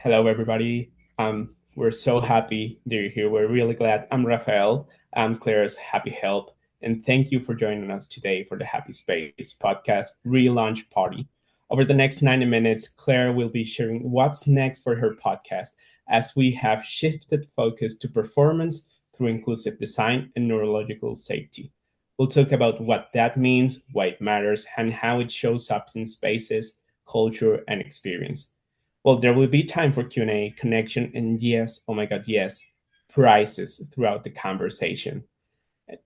Hello, everybody. We're so happy that you're here. We're really glad. I'm Rafael. I'm Claire's happy help. And thank you for joining us today for the Happy Space podcast Relaunch Party. Over the next 90 minutes, Claire will be sharing what's next for her podcast as we have shifted focus to performance through inclusive design and neurological safety. We'll talk about what that means, why it matters, and how it shows up in spaces, culture, and experience. Well, there will be time for Q&A, connection, and yes, oh my God, yes, prizes throughout the conversation.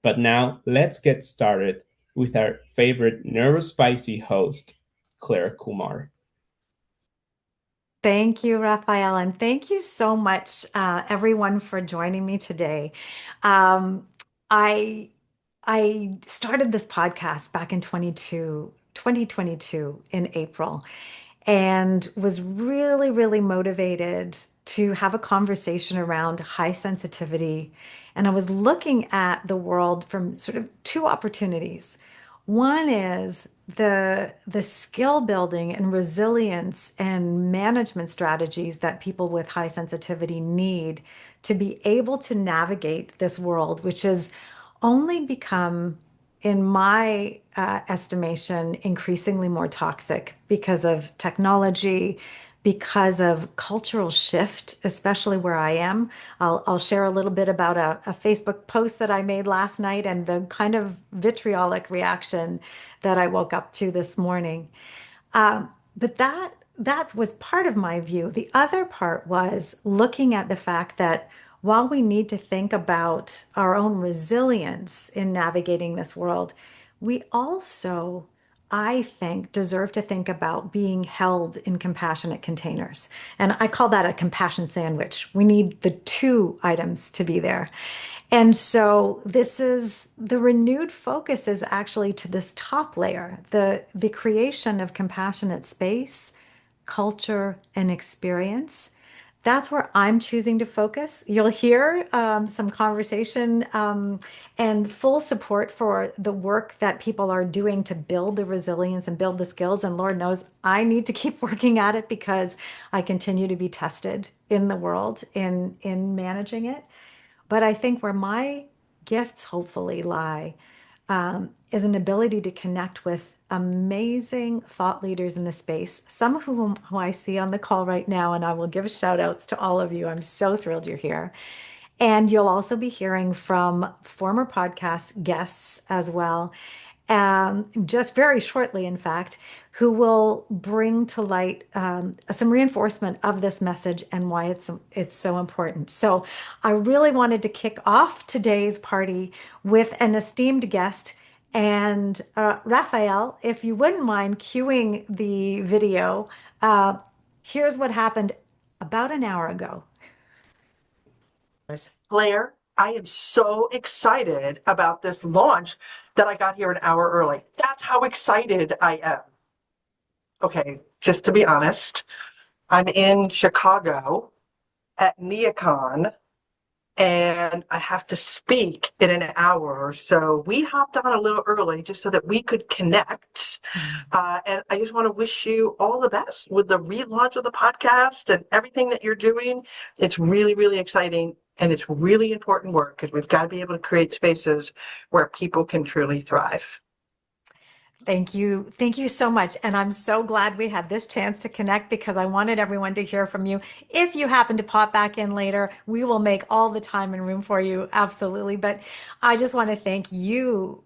But now let's get started with our favorite neurospicy host, Claire Kumar. Thank you, Raphael, and thank you so much, everyone, for joining me today. Um, I I started this podcast back in 2022 in April, and was really, really motivated to have a conversation around high sensitivity. And I was looking at the world from sort of two opportunities. One is the skill building and resilience and management strategies that people with high sensitivity need to be able to navigate this world, which has only become, in my estimation, increasingly more toxic because of technology, because of cultural shift, especially where I am. I'll share a little bit about a Facebook post that I made last night and the kind of vitriolic reaction that I woke up to this morning. But that was part of my view. The other part was looking at the fact that while we need to think about our own resilience in navigating this world, we also, I think, deserve to think about being held in compassionate containers. And I call that a compassion sandwich. We need the two items to be there. And so this is the renewed focus is actually to this top layer, the creation of compassionate space, culture, and experience. That's where I'm choosing to focus. You'll hear some conversation and full support for the work that people are doing to build the resilience and build the skills. And Lord knows I need to keep working at it because I continue to be tested in the world in managing it. But I think where my gifts hopefully lie is an ability to connect with amazing thought leaders in the space, some of who I see on the call right now, and I will give shout outs to all of you. I'm so thrilled you're here. And you'll also be hearing from former podcast guests as well, just very shortly, in fact, who will bring to light some reinforcement of this message and why it's so important. So I really wanted to kick off today's party with an esteemed guest. And Raphael, if you wouldn't mind cueing the video, here's what happened about an hour ago. Claire, I am so excited about this launch that I got here an hour early. That's how excited I am. Okay, just to be honest, I'm in Chicago at NeoCon and I have to speak in an hour. So we hopped on a little early just so that we could connect. And I just want to wish you all the best with the relaunch of the podcast and everything that you're doing. It's really, really exciting. And it's really important work because we've got to be able to create spaces where people can truly thrive. Thank you. Thank you so much. And I'm so glad we had this chance to connect because I wanted everyone to hear from you. If you happen to pop back in later, we will make all the time and room for you. Absolutely. But I just want to thank you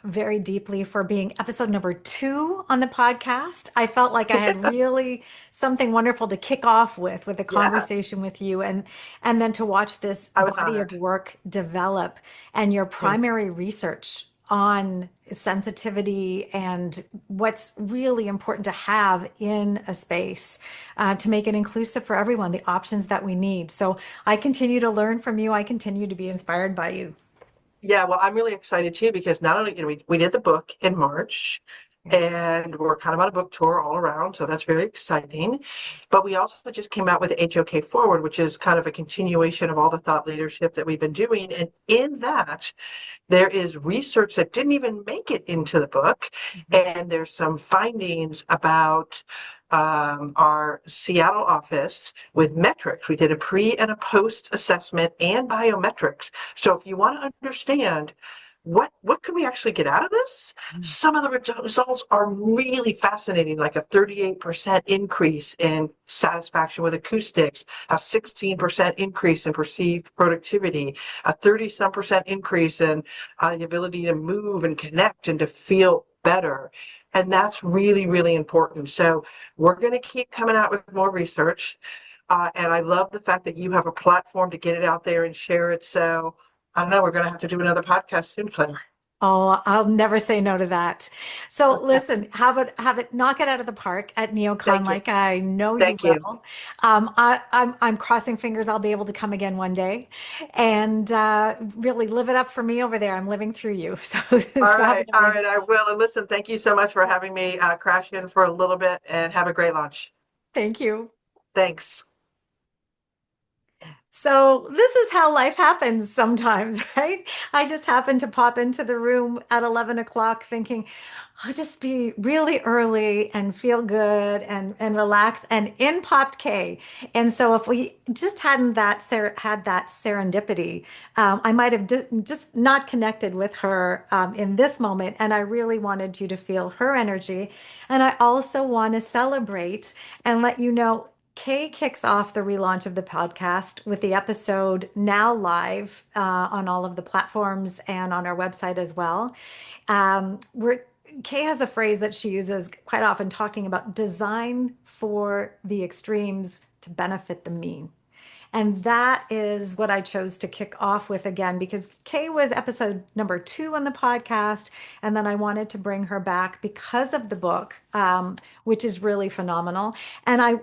very deeply for being episode number 2 on the podcast. I felt like I had really something wonderful to kick off with a Yeah, conversation with you and then to watch this I was body of honored. work develop and your Thank you. primary research on sensitivity and what's really important to have in a space to make it inclusive for everyone, the options that we need. So I continue to learn from you. I continue to be inspired by you. Yeah, well, I'm really excited too because not only, we did the book in March Yeah. and we're kind of on a book tour all around, so that's very exciting. But we also just came out with HOK Forward, which is kind of a continuation of all the thought leadership that we've been doing. And in that, there is research that didn't even make it into the book, Mhm. and there's some findings about our Seattle office with metrics. We did a pre and a post assessment and biometrics. So if you want to understand what can we actually get out of this, some of the results are really fascinating, like a 38% increase in satisfaction with acoustics, a 16% increase in perceived productivity, a 30-some% increase in the ability to move and connect and to feel better. And that's really, really important. So we're going to keep coming out with more research. And I love the fact that you have a platform to get it out there and share it. So I don't know, we're going to have to do another podcast soon, Claire. Oh, I'll never say no to that. So listen, have it knock it out of the park at NeoCon Thank you. like I know you Thank you. will. I'm crossing fingers I'll be able to come again one day and really live it up for me over there. I'm living through you. So, so have an All amazing right, I will. And listen, thank you so much for having me crash in for a little bit and have a great lunch. Thank you. Thanks. So this is how life happens sometimes, right? I just happened to pop into the room at 11 o'clock thinking, I'll just be really early and feel good and relax. And in popped Kay. And so if we just hadn't had that serendipity, I might have just not connected with her in this moment. And I really wanted you to feel her energy. And I also want to celebrate and let you know Kay kicks off the relaunch of the podcast with the episode now live on all of the platforms and on our website as well. We're Kay has a phrase that she uses quite often talking about design for the extremes to benefit the mean. And that is what I chose to kick off with again, because Kay was episode number 2 on the podcast. And then I wanted to bring her back because of the book, which is really phenomenal. And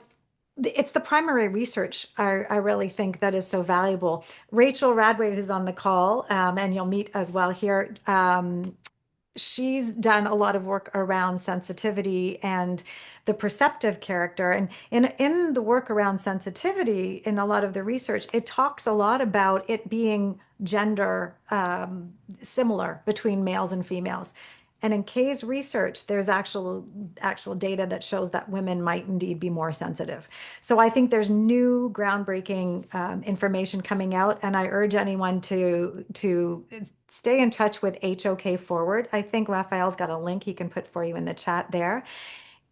it's the primary research I really think that is so valuable. Rachel Radway is on the call, and you'll meet as well here. She's done a lot of work around sensitivity and the perceptive character. And in the work around sensitivity, in a lot of the research, it talks a lot about it being gender similar between males and females. And in Kay's research, there's actual data that shows that women might indeed be more sensitive. So I think there's new groundbreaking information coming out, and I urge anyone to stay in touch with HOK Forward. I think Raphael's got a link he can put for you in the chat there.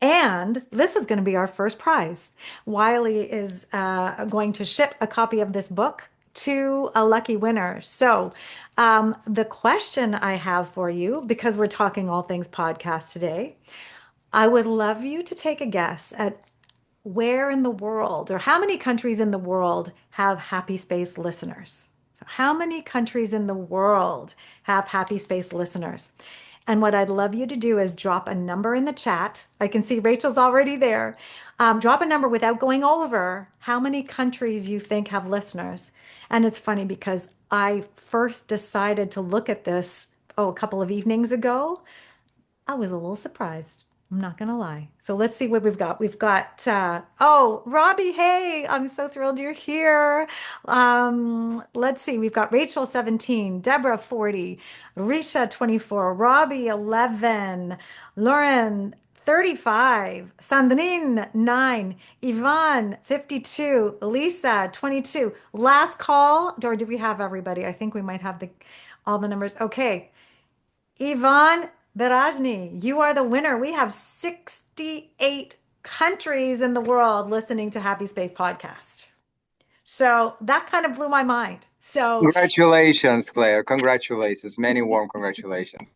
And this is going to be our first prize. Wiley is going to ship a copy of this book to a lucky winner. So, the question I have for you, because we're talking all things podcast today, I would love you to take a guess at where in the world or how many countries in the world have Happy Space listeners. So, how many countries in the world have Happy Space listeners? And what I'd love you to do is drop a number in the chat. I can see Rachel's already there. Drop a number without going over how many countries you think have listeners. And it's funny because I first decided to look at this, a couple of evenings ago. I was a little surprised. I'm not going to lie. So let's see what we've got. We've got, Robbie, hey, I'm so thrilled you're here. Let's see. We've got Rachel, 17, Deborah, 40, Risha, 24, Robbie, 11, Lauren, 35, Sandrine, 9, Yvonne, 52, Lisa, 22. Last call, or do we have everybody? I think we might have all the numbers. Okay. Yvonne Berajni, you are the winner. We have 68 countries in the world listening to Happy Space Podcast. So that kind of blew my mind. So congratulations, Claire. Congratulations. Many warm congratulations.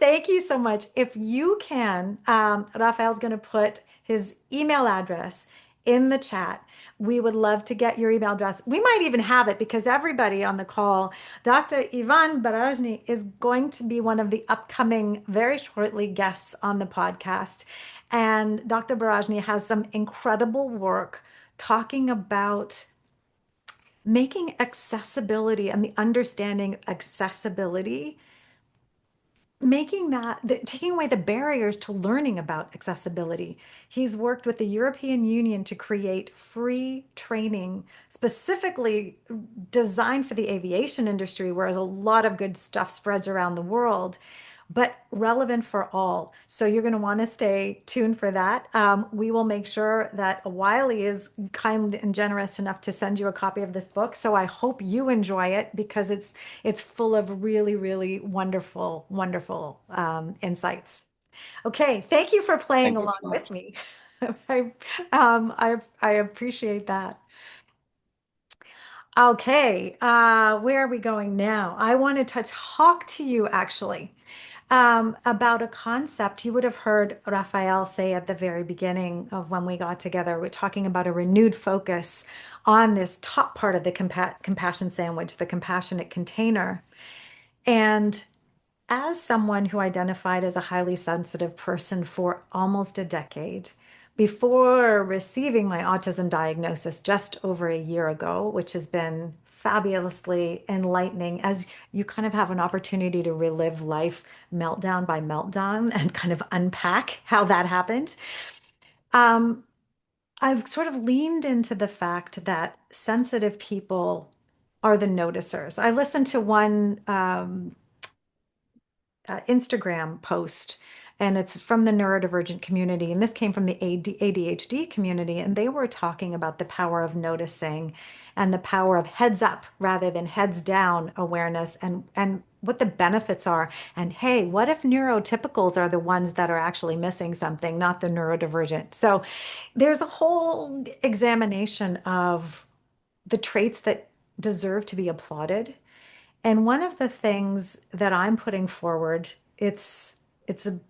thank you so much. If you can, Raphael's going to put his email address in the chat. We would love to get your email address. We might even have it because everybody on the call, Dr. Ivan Barajny is going to be one of the upcoming, very shortly, guests on the podcast. And Dr. Barajny has some incredible work talking about making accessibility and the understanding accessibility, taking away the barriers to learning about accessibility. He's worked with the European Union to create free training specifically designed for the aviation industry, whereas a lot of good stuff spreads around the world. but relevant for all. So you're going to want to stay tuned for that. We will make sure that Wiley is kind and generous enough to send you a copy of this book. So I hope you enjoy it because it's full of really, really wonderful, wonderful insights. Okay, thank you for playing Thank you along so with much. me. I appreciate that. Okay, where are we going now? I wanted to talk to you actually about a concept you would have heard Raphael say at the very beginning of when we got together. We're talking about a renewed focus on this top part of the compassion sandwich, the compassionate container. And as someone who identified as a highly sensitive person for almost a decade, before receiving my autism diagnosis just over a year ago, which has been fabulously enlightening as you kind of have an opportunity to relive life meltdown by meltdown and kind of unpack how that happened. Um, I've sort of leaned into the fact that sensitive people are the noticers. I listened to one Instagram post, and it's from the neurodivergent community. And this came from the ADHD community. And they were talking about the power of noticing and the power of heads up rather than heads down awareness and what the benefits are. And hey, what if neurotypicals are the ones that are actually missing something, not the neurodivergent? So there's a whole examination of the traits that deserve to be applauded and one of the things that I'm putting forward, it's a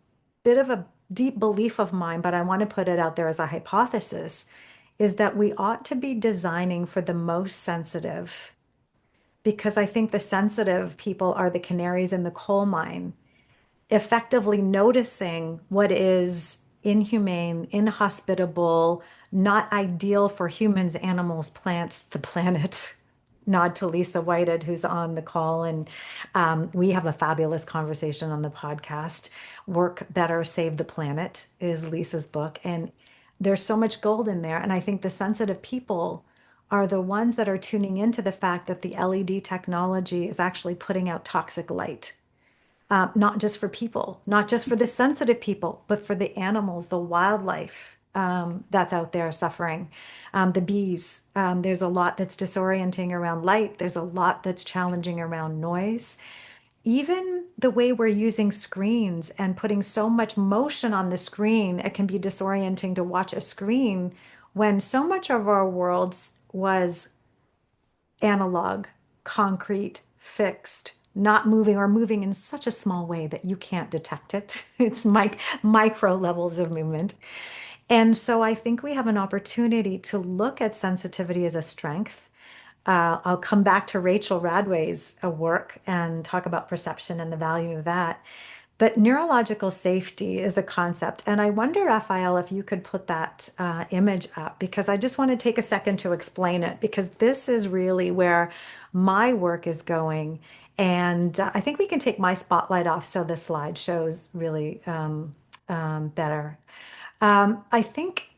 bit of a deep belief of mine, but I want to put it out there as a hypothesis, is that we ought to be designing for the most sensitive because I think the sensitive people are the canaries in the coal mine effectively noticing what is inhumane, inhospitable, not ideal for humans, animals, plants, the planet. Nod to Lisa Whited, who's on the call. And we have a fabulous conversation on the podcast. Work Better, Save the Planet is Lisa's book. And there's so much gold in there. And I think the sensitive people are the ones that are tuning into the fact that the LED technology is actually putting out toxic light not just for people, not just for the sensitive people, but for the animals, the wildlife that's out there suffering. The bees, there's a lot that's disorienting around light. There's a lot that's challenging around noise. Even the way we're using screens and putting so much motion on the screen, it can be disorienting to watch a screen when so much of our world was analog, concrete, fixed, not moving or moving in such a small way that you can't detect it. It's micro levels of movement. And so I think we have an opportunity to look at sensitivity as a strength. I'll come back to Rachel Radway's work and talk about perception and the value of that. But neurological safety is a concept. And I wonder, Raphael, if you could put that image up, because I just want to take a second to explain it, because this is really where my work is going. And I think we can take my spotlight off so the slide shows really better. I think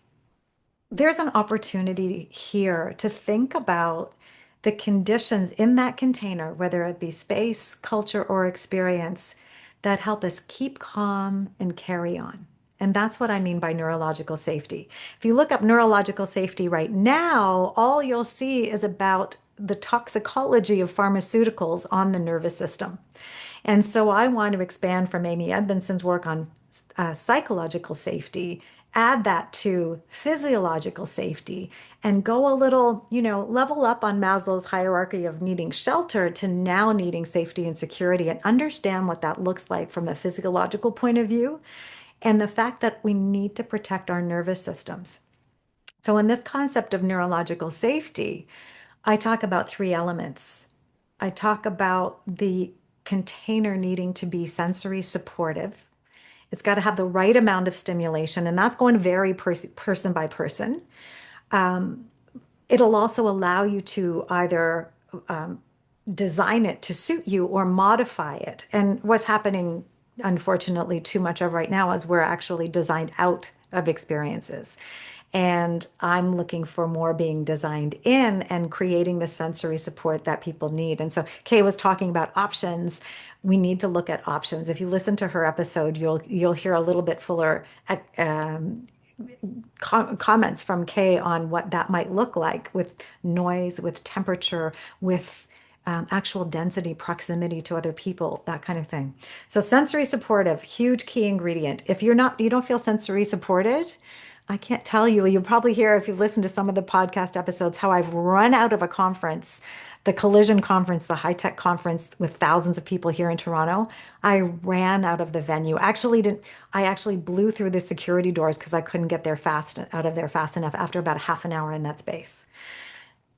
there's an opportunity here to think about the conditions in that container, whether it be space, culture, or experience, that help us keep calm and carry on. And that's what I mean by neurological safety. If you look up neurological safety right now, all you'll see is about the toxicology of pharmaceuticals on the nervous system. And so I want to expand from Amy Edmondson's work on psychological safety, add that to physiological safety, and go a little, level up on Maslow's hierarchy of needing shelter to now needing safety and security and understand what that looks like from a physiological point of view and the fact that we need to protect our nervous systems. So, in this concept of neurological safety, I talk about three elements. I talk about the container needing to be sensory supportive. It's got to have the right amount of stimulation, and that's going to vary person by person. It'll also allow you to either design it to suit you or modify it. And what's happening, unfortunately, too much of right now is we're actually designed out of experiences. And I'm looking for more being designed in and creating the sensory support that people need. And so Kay was talking about options, we need to look at options. If you listen to her episode, you'll hear a little bit fuller comments from Kay on what that might look like with noise, with temperature, with actual density, proximity to other people, that kind of thing. So sensory supportive, huge key ingredient. If you don't feel sensory supported, I can't tell you. You'll probably hear if you've listened to some of the podcast episodes how I've run out of a conference, the Collision conference, the high-tech conference with thousands of people here in Toronto. I ran out of the venue. I actually blew through the security doors because I couldn't get out of there fast enough after about half an hour in that space.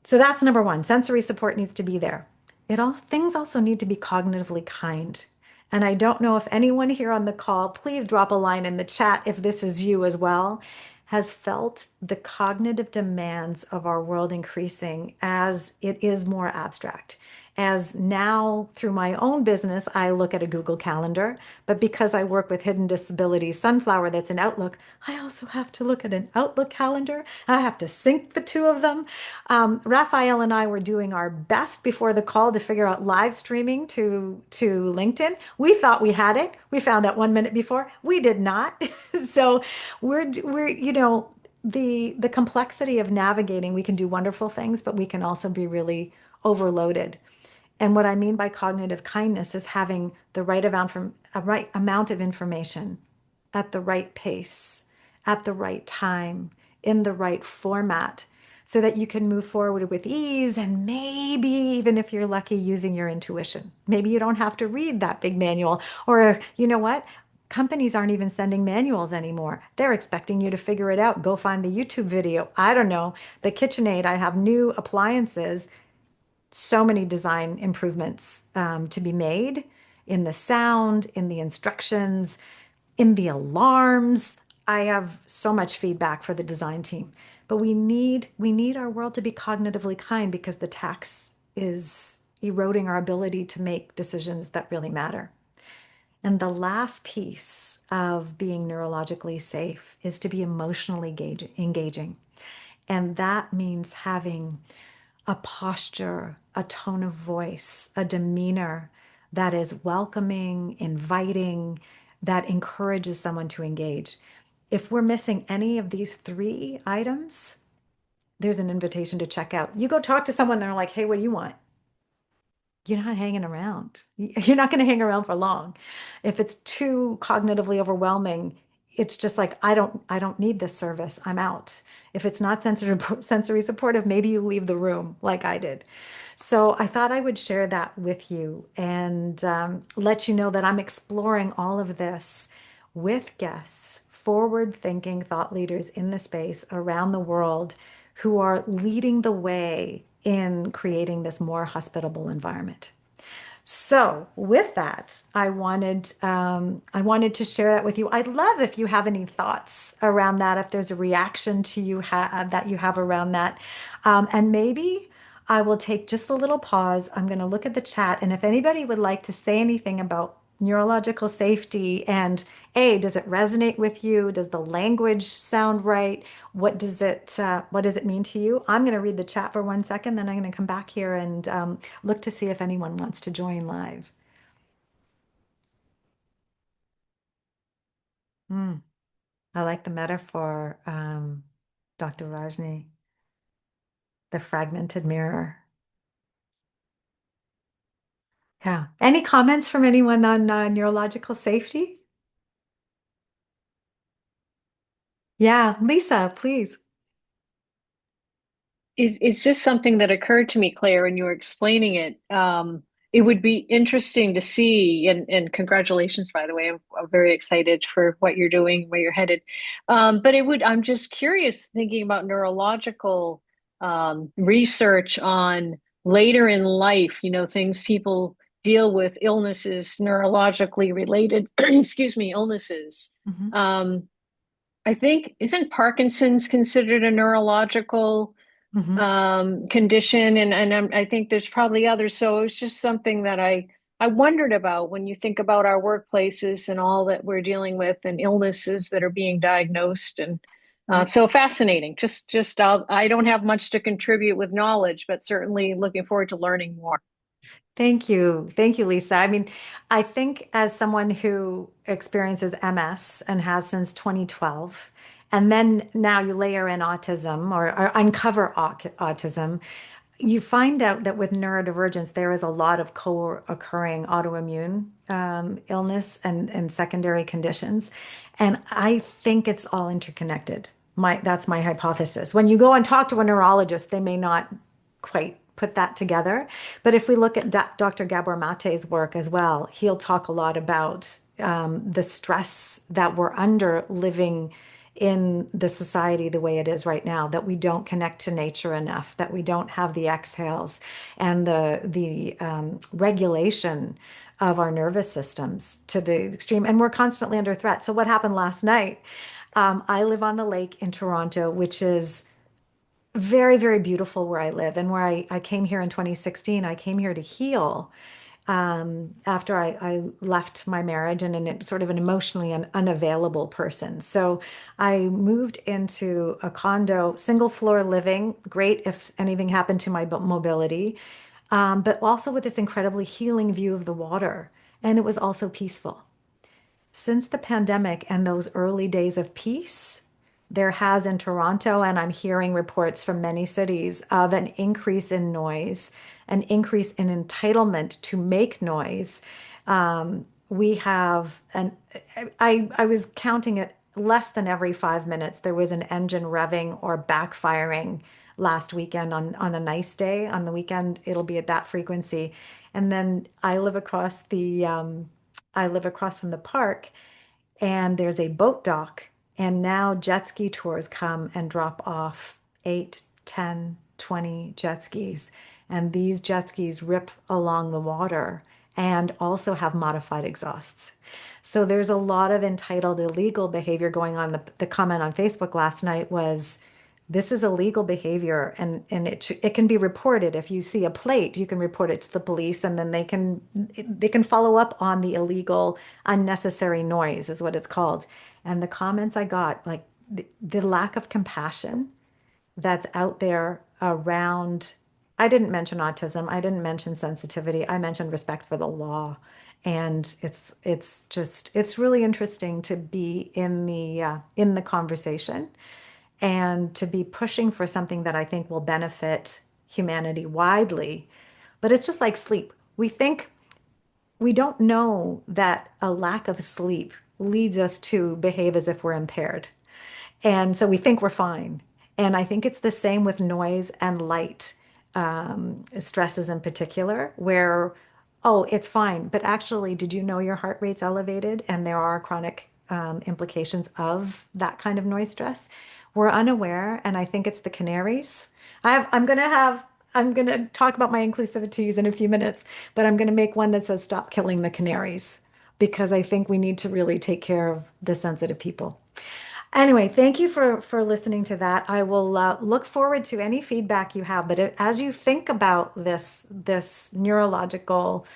So that's number one. Sensory support needs to be there. Things also need to be cognitively kind. And I don't know if anyone here on the call, please drop a line in the chat if this is you as well, has felt the cognitive demands of our world increasing as it is more abstract. As now, through my own business, I look at a Google Calendar, but because I work with Hidden Disabilities Sunflower that's in Outlook, I also have to look at an Outlook calendar. I have to sync the two of them. Raphael and I were doing our best before the call to figure out live streaming to LinkedIn. We thought we had it. We found out 1 minute before. We did not. So we're the complexity of navigating, we can do wonderful things, but we can also be really overloaded. And what I mean by cognitive kindness is having the right amount of information at the right pace, at the right time, in the right format, so that you can move forward with ease and maybe even if you're lucky, using your intuition. Maybe you don't have to read that big manual, or you know what? Companies aren't even sending manuals anymore. They're expecting you to figure it out. Go find the YouTube video. I don't know. The KitchenAid, I have new appliances, so many design improvements to be made in the sound, in the instructions, in the alarms. I have so much feedback for the design team, but we need our world to be cognitively kind because the tax is eroding our ability to make decisions that really matter. And the last piece of being neurologically safe is to be emotionally engaging. And that means having a posture, a tone of voice, a demeanor that is welcoming, inviting, that encourages someone to engage. If we're missing any of these three items, there's an invitation to check out. You go talk to someone, they're like, hey, what do you want? You're not hanging around. You're not going to hang around for long. If it's too cognitively overwhelming, it's just like, I don't need this service. I'm out. If it's not sensory supportive, maybe you leave the room like I did. So I thought I would share that with you and let you know that I'm exploring all of this with guests, forward-thinking thought leaders in the space around the world who are leading the way in creating this more hospitable environment. So with that, I wanted to share that with you. I'd love if you have any thoughts around that, if there's a reaction that you have around that. And maybe I will take just a little pause. I'm going to look at the chat, and if anybody would like to say anything about neurological safety and does it resonate with you? Does the language sound right? What does it mean to you? I'm going to read the chat for 1 second, then I'm going to come back here and look to see if anyone wants to join live. I like the metaphor, Dr. Rajni, the fragmented mirror. Yeah. Any comments from anyone on neurological safety? Yeah, Lisa, please. It's just something that occurred to me, Claire, when you were explaining it. It would be interesting to see, and congratulations, by the way. I'm very excited for what you're doing, where you're headed. But I'm just curious thinking about neurological research on later in life, things people deal with, illnesses, neurologically related, excuse me, illnesses. Mhm. I think, isn't Parkinson's considered a neurological Mhm. condition, and I think there's probably others. So it's just something that I wondered about when you think about our workplaces and all that we're dealing with and illnesses that are being diagnosed, and so fascinating. I don't have much to contribute with knowledge, but certainly looking forward to learning more. Thank you. Thank you, Lisa. I mean, I think as someone who experiences MS and has since 2012, and then now you layer in autism or uncover autism, you find out that with neurodivergence, there is a lot of co-occurring autoimmune illness and secondary conditions. And I think it's all interconnected. That's my hypothesis. When you go and talk to a neurologist, they may not quite put that together. But if we look at Dr. Gabor Mate's work as well, he'll talk a lot about the stress that we're under living in the society the way it is right now, that we don't connect to nature enough, that we don't have the exhales and the regulation of our nervous systems to the extreme, and we're constantly under threat. So what happened last night? I live on the lake in Toronto, which is very, very beautiful where I live. And where I came here in 2016, I came here to heal after I left my marriage and in sort of an emotionally unavailable person. So I moved into a condo, single floor living, great if anything happened to my mobility, but also with this incredibly healing view of the water. And it was also peaceful. Since the pandemic and those early days of peace, there has in Toronto, and I'm hearing reports from many cities of an increase in noise, an increase in entitlement to make noise. We have, I was counting it less than every 5 minutes. There was an engine revving or backfiring last weekend on a nice day. On the weekend, it'll be at that frequency. And then I live across from the park, and there's a boat dock, and now jet ski tours come and drop off 8, 10, 20 jet skis. And these jet skis rip along the water and also have modified exhausts. So there's a lot of entitled illegal behavior going on. The comment on Facebook last night was, this is illegal behavior, and it can be reported. If you see a plate, you can report it to the police, and then they can follow up on the illegal, unnecessary noise, is what it's called. And the comments I got, like the lack of compassion that's out there around. I didn't mention autism. I didn't mention sensitivity. I mentioned respect for the law. And it's really interesting to be in the conversation and to be pushing for something that I think will benefit humanity widely. But it's just like sleep. We don't know that a lack of sleep leads us to behave as if we're impaired. And so we think we're fine. And I think it's the same with noise and light, stresses in particular, where, oh, it's fine. But actually, did you know your heart rate's elevated and there are chronic implications of that kind of noise stress? We're unaware, and I think it's the canaries. I'm gonna talk about my inclusivities in a few minutes, but I'm gonna make one that says stop killing the canaries, because I think we need to really take care of the sensitive people. Anyway, thank you for listening to that. I will look forward to any feedback you have. But as you think about this neurological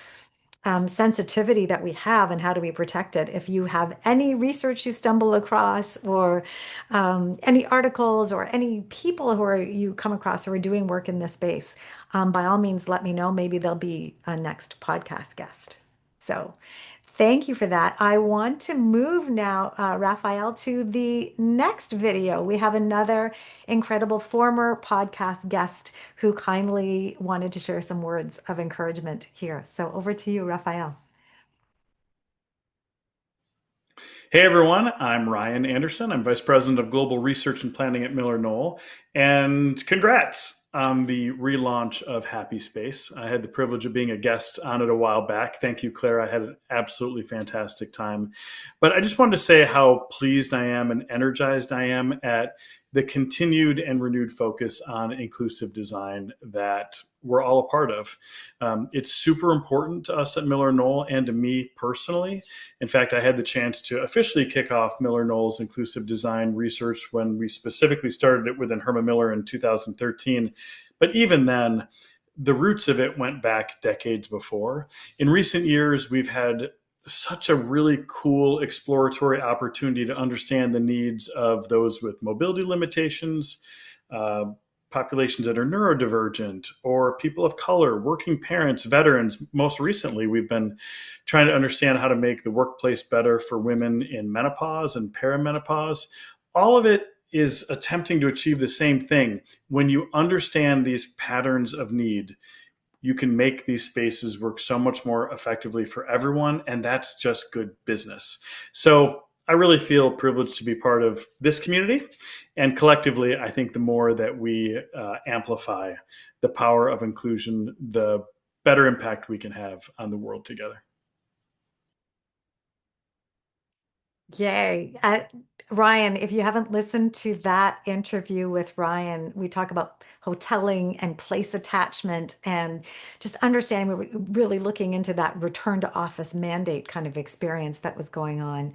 sensitivity that we have and how do we protect it, if you have any research you stumble across, or any articles or any people you come across who are doing work in this space, by all means, let me know. Maybe they'll be a next podcast guest. So thank you for that. I want to move now, Raphael, to the next video. We have another incredible former podcast guest who kindly wanted to share some words of encouragement here. So over to you, Raphael. Hey everyone, I'm Ryan Anderson. I'm Vice President of Global Research and Planning at MillerKnoll. And congrats on the relaunch of Happy Space. I had the privilege of being a guest on it a while back. Thank you, Claire. I had an absolutely fantastic time. But I just wanted to say how pleased I am and energized I am at the continued and renewed focus on inclusive design that we're all a part of. It's super important to us at MillerKnoll and to me personally. In fact, I had the chance to officially kick off MillerKnoll's inclusive design research when we specifically started it within Herman Miller in 2013. But even then, the roots of it went back decades before. In recent years, we've had such a really cool exploratory opportunity to understand the needs of those with mobility limitations, populations that are neurodivergent or people of color, working parents, veterans. Most recently, we've been trying to understand how to make the workplace better for women in menopause and perimenopause. All of it is attempting to achieve the same thing. When you understand these patterns of need, you can make these spaces work so much more effectively for everyone, and that's just good business. So I really feel privileged to be part of this community, and collectively, I think the more that we amplify the power of inclusion, the better impact we can have on the world together. Yay. Ryan, if you haven't listened to that interview with Ryan, we talk about hoteling and place attachment and just understanding, we were really looking into that return to office mandate kind of experience that was going on.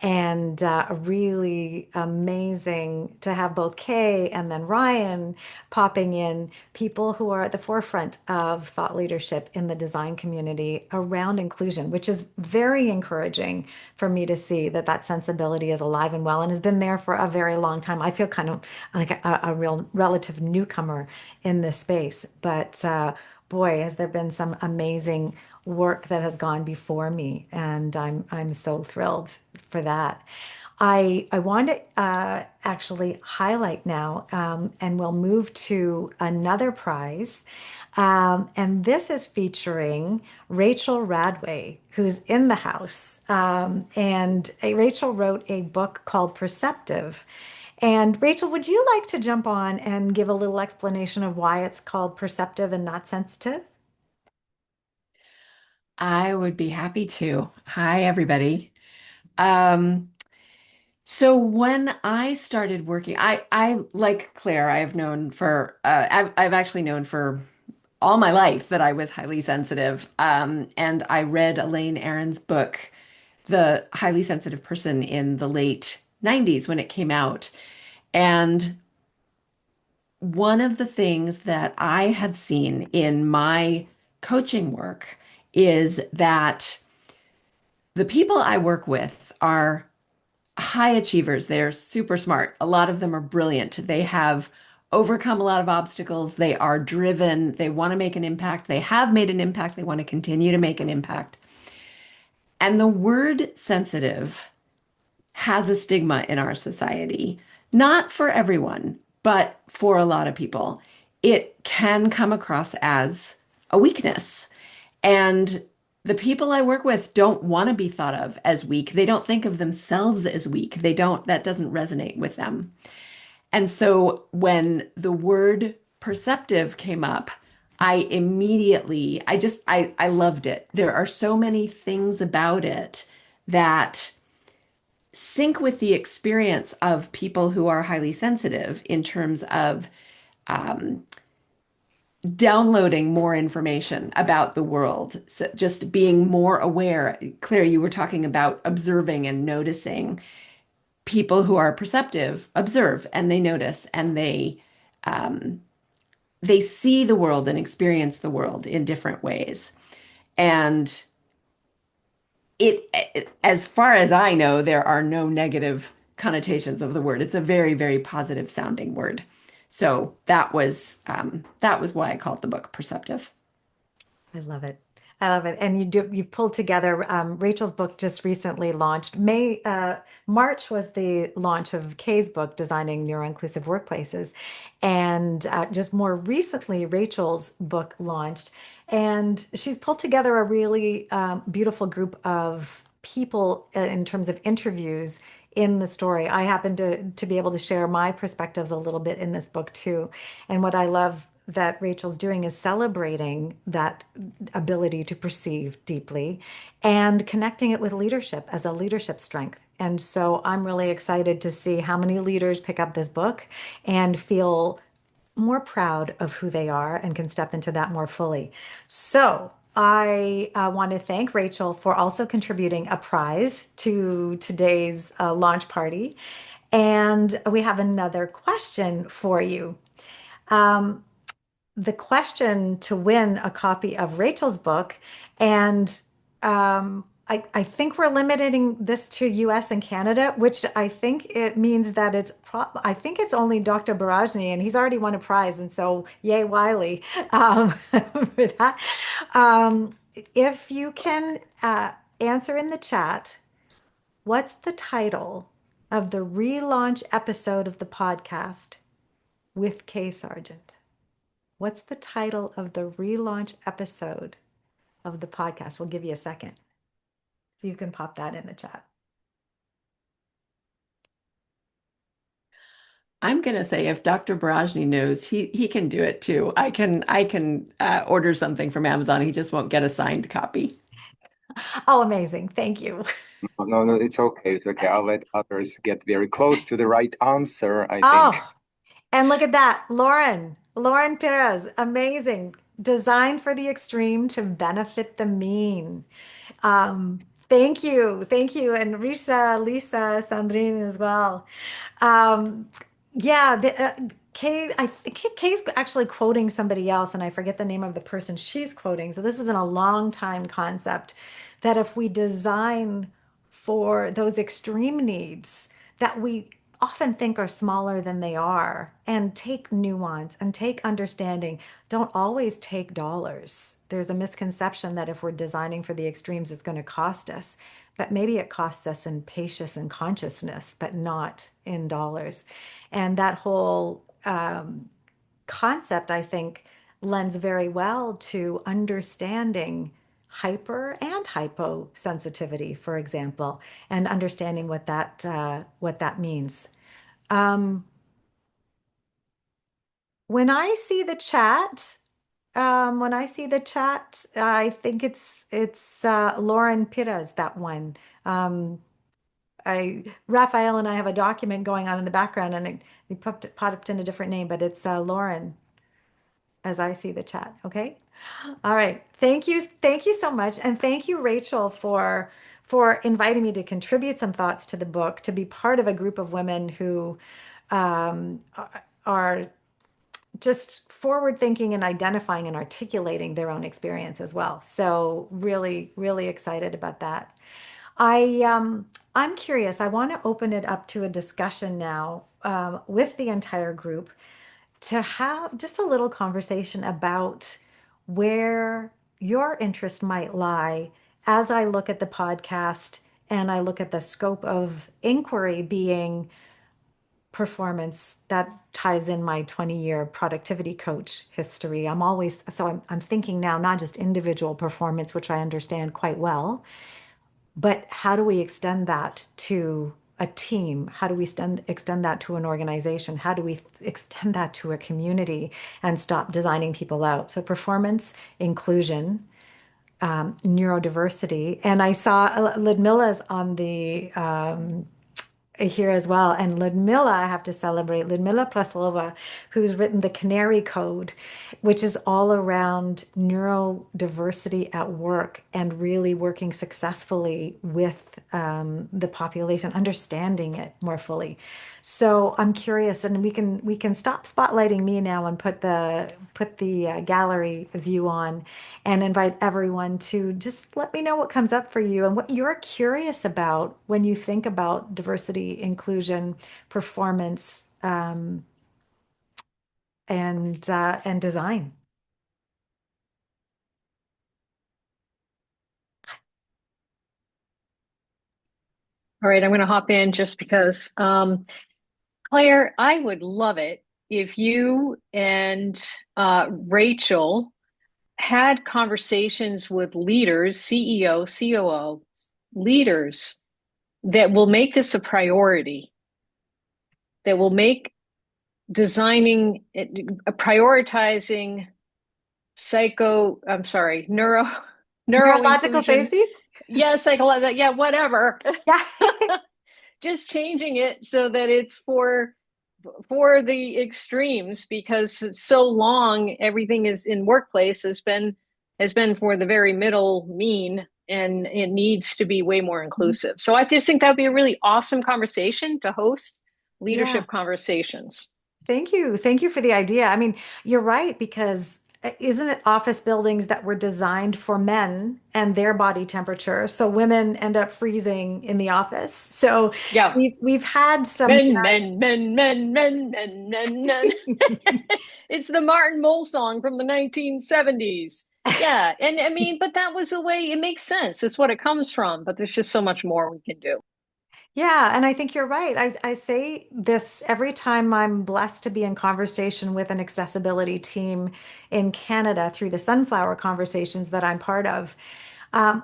And really amazing to have both Kay and then Ryan popping in, people who are at the forefront of thought leadership in the design community around inclusion, which is very encouraging for me to see that that sensibility is alive and well and has been there for a very long time. I feel kind of like a real relative newcomer in this space, but boy, has there been some amazing work that has gone before me, and I'm so thrilled for that. I want to actually highlight now, and we'll move to another prize. And this is featuring Rachel Radway, who's in the house. And Rachel wrote a book called Perceptive. And Rachel, would you like to jump on and give a little explanation of why it's called Perceptive and not Sensitive? I would be happy to. Hi, everybody. Um, so when I started working, I like Claire, I have known for, I've actually known for all my life that I was highly sensitive. And I read Elaine Aron's book, The Highly Sensitive Person, in the late 90s when it came out. And one of the things that I have seen in my coaching work is that the people I work with are high achievers. They're super smart. A lot of them are brilliant. They have overcome a lot of obstacles. They are driven. They want to make an impact. They have made an impact. They want to continue to make an impact. And the word sensitive has a stigma in our society, not for everyone, but for a lot of people. It can come across as a weakness. And the people I work with don't want to be thought of as weak. They don't think of themselves as weak. That doesn't resonate with them. And so when the word perceptive came up, I loved it. There are so many things about it that sync with the experience of people who are highly sensitive in terms of um, downloading more information about the world. So just being more aware. Claire, you were talking about observing and noticing. People who are perceptive observe and they notice and um, they see the world and experience the world in different ways. And as far as I know, there are no negative connotations of the word. It's a very, very positive sounding word. So that was why I called the book Perceptive. I love it. I love it. And you've pulled together, Rachel's book just recently launched. March was the launch of Kay's book, Designing Neuro-Inclusive Workplaces. And just more recently, Rachel's book launched. And she's pulled together a really beautiful group of people in terms of interviews in the story. I happen to be able to share my perspectives a little bit in this book too. And what I love that Rachel's doing is celebrating that ability to perceive deeply and connecting it with leadership as a leadership strength. And so I'm really excited to see how many leaders pick up this book and feel more proud of who they are and can step into that more fully. So I want to thank Rachel for also contributing a prize to today's launch party. And we have another question for you. Um, the question to win a copy of Rachel's book and I think we're limiting this to US and Canada, which I think it means that I think it's only Dr. Barajni, and he's already won a prize. And so, yay, Wiley, for that. Um, if you can answer in the chat, what's the title of the relaunch episode of the podcast with Kay Sargent? What's the title of the relaunch episode of the podcast? We'll give you a second. So you can pop that in the chat. I'm gonna say if Dr. Barajni knows, he can do it too. I can order something from Amazon. He just won't get a signed copy. Oh, amazing. Thank you. No, it's okay. It's okay. I'll let others get very close to the right answer, I think. Oh, and look at that. Lauren Perez, amazing. Designed for the extreme to benefit the mean. Thank you. Thank you. And Risha, Lisa, Sandrine as well. Um, yeah, Kay, I think Kay's actually quoting somebody else, and I forget the name of the person she's quoting. So this has been a long time concept that if we design for those extreme needs that we often think are smaller than they are, and take nuance and take understanding, don't always take dollars. There's a misconception that if we're designing for the extremes, it's going to cost us. But maybe it costs us in patience and consciousness, but not in dollars. And that whole concept, I think, lends very well to understanding hyper and hyposensitivity, for example, and understanding what that means. When I see the chat, I think it's Lauren Pires, that one. Raphael and I have a document going on in the background, and it popped in a different name, but it's Lauren, as I see the chat. Okay. All right. Thank you. Thank you so much. And thank you, Rachel, for inviting me to contribute some thoughts to the book, to be part of a group of women who are just forward thinking and identifying and articulating their own experience as well. So really, really excited about that. I'm curious. I want to open it up to a discussion now with the entire group to have just a little conversation about where your interest might lie as I look at the podcast and I look at the scope of inquiry being performance that ties in my 20-year productivity coach history. I'm thinking now not just individual performance, which I understand quite well, but how do we extend that to a team? How do we extend that to an organization? How do we extend that to a community and stop designing people out? So performance, inclusion, neurodiversity. And I saw Ludmilla's on the here as well. And Ludmilla, I have to celebrate, Ludmilla Praslova, who's written the Canary Code, which is all around neurodiversity at work and really working successfully with the population, understanding it more fully. So I'm curious, and we can stop spotlighting me now and put the gallery view on, and invite everyone to just let me know what comes up for you and what you're curious about when you think about diversity, inclusion, performance, and design. All right, I'm going to hop in just because, Claire, I would love it if you and Rachel had conversations with leaders, CEO, COO, leaders that will make this a priority, that will make designing, prioritizing neuro Neurological inclusion. safety? Yeah, psychological, yeah, whatever. Yeah. Just changing it so that it's for the extremes, because so long everything is in workplace has been for the very middle mean, and it needs to be way more inclusive. So I just think that'd be a really awesome conversation to host, leadership Yeah. conversations. Thank you. Thank you for the idea. I mean, you're right, because isn't it office buildings that were designed for men and their body temperature? So women end up freezing in the office. So Yeah. we've had some. Men, men, men, men, men, men, men, men. It's the Martin Mull song from the 1970s. Yeah. And I mean, but that was the way it makes sense. It's what it comes from, but there's just so much more we can do. Yeah, and I think you're right. I say this every time I'm blessed to be in conversation with an accessibility team in Canada through the Sunflower conversations that I'm part of.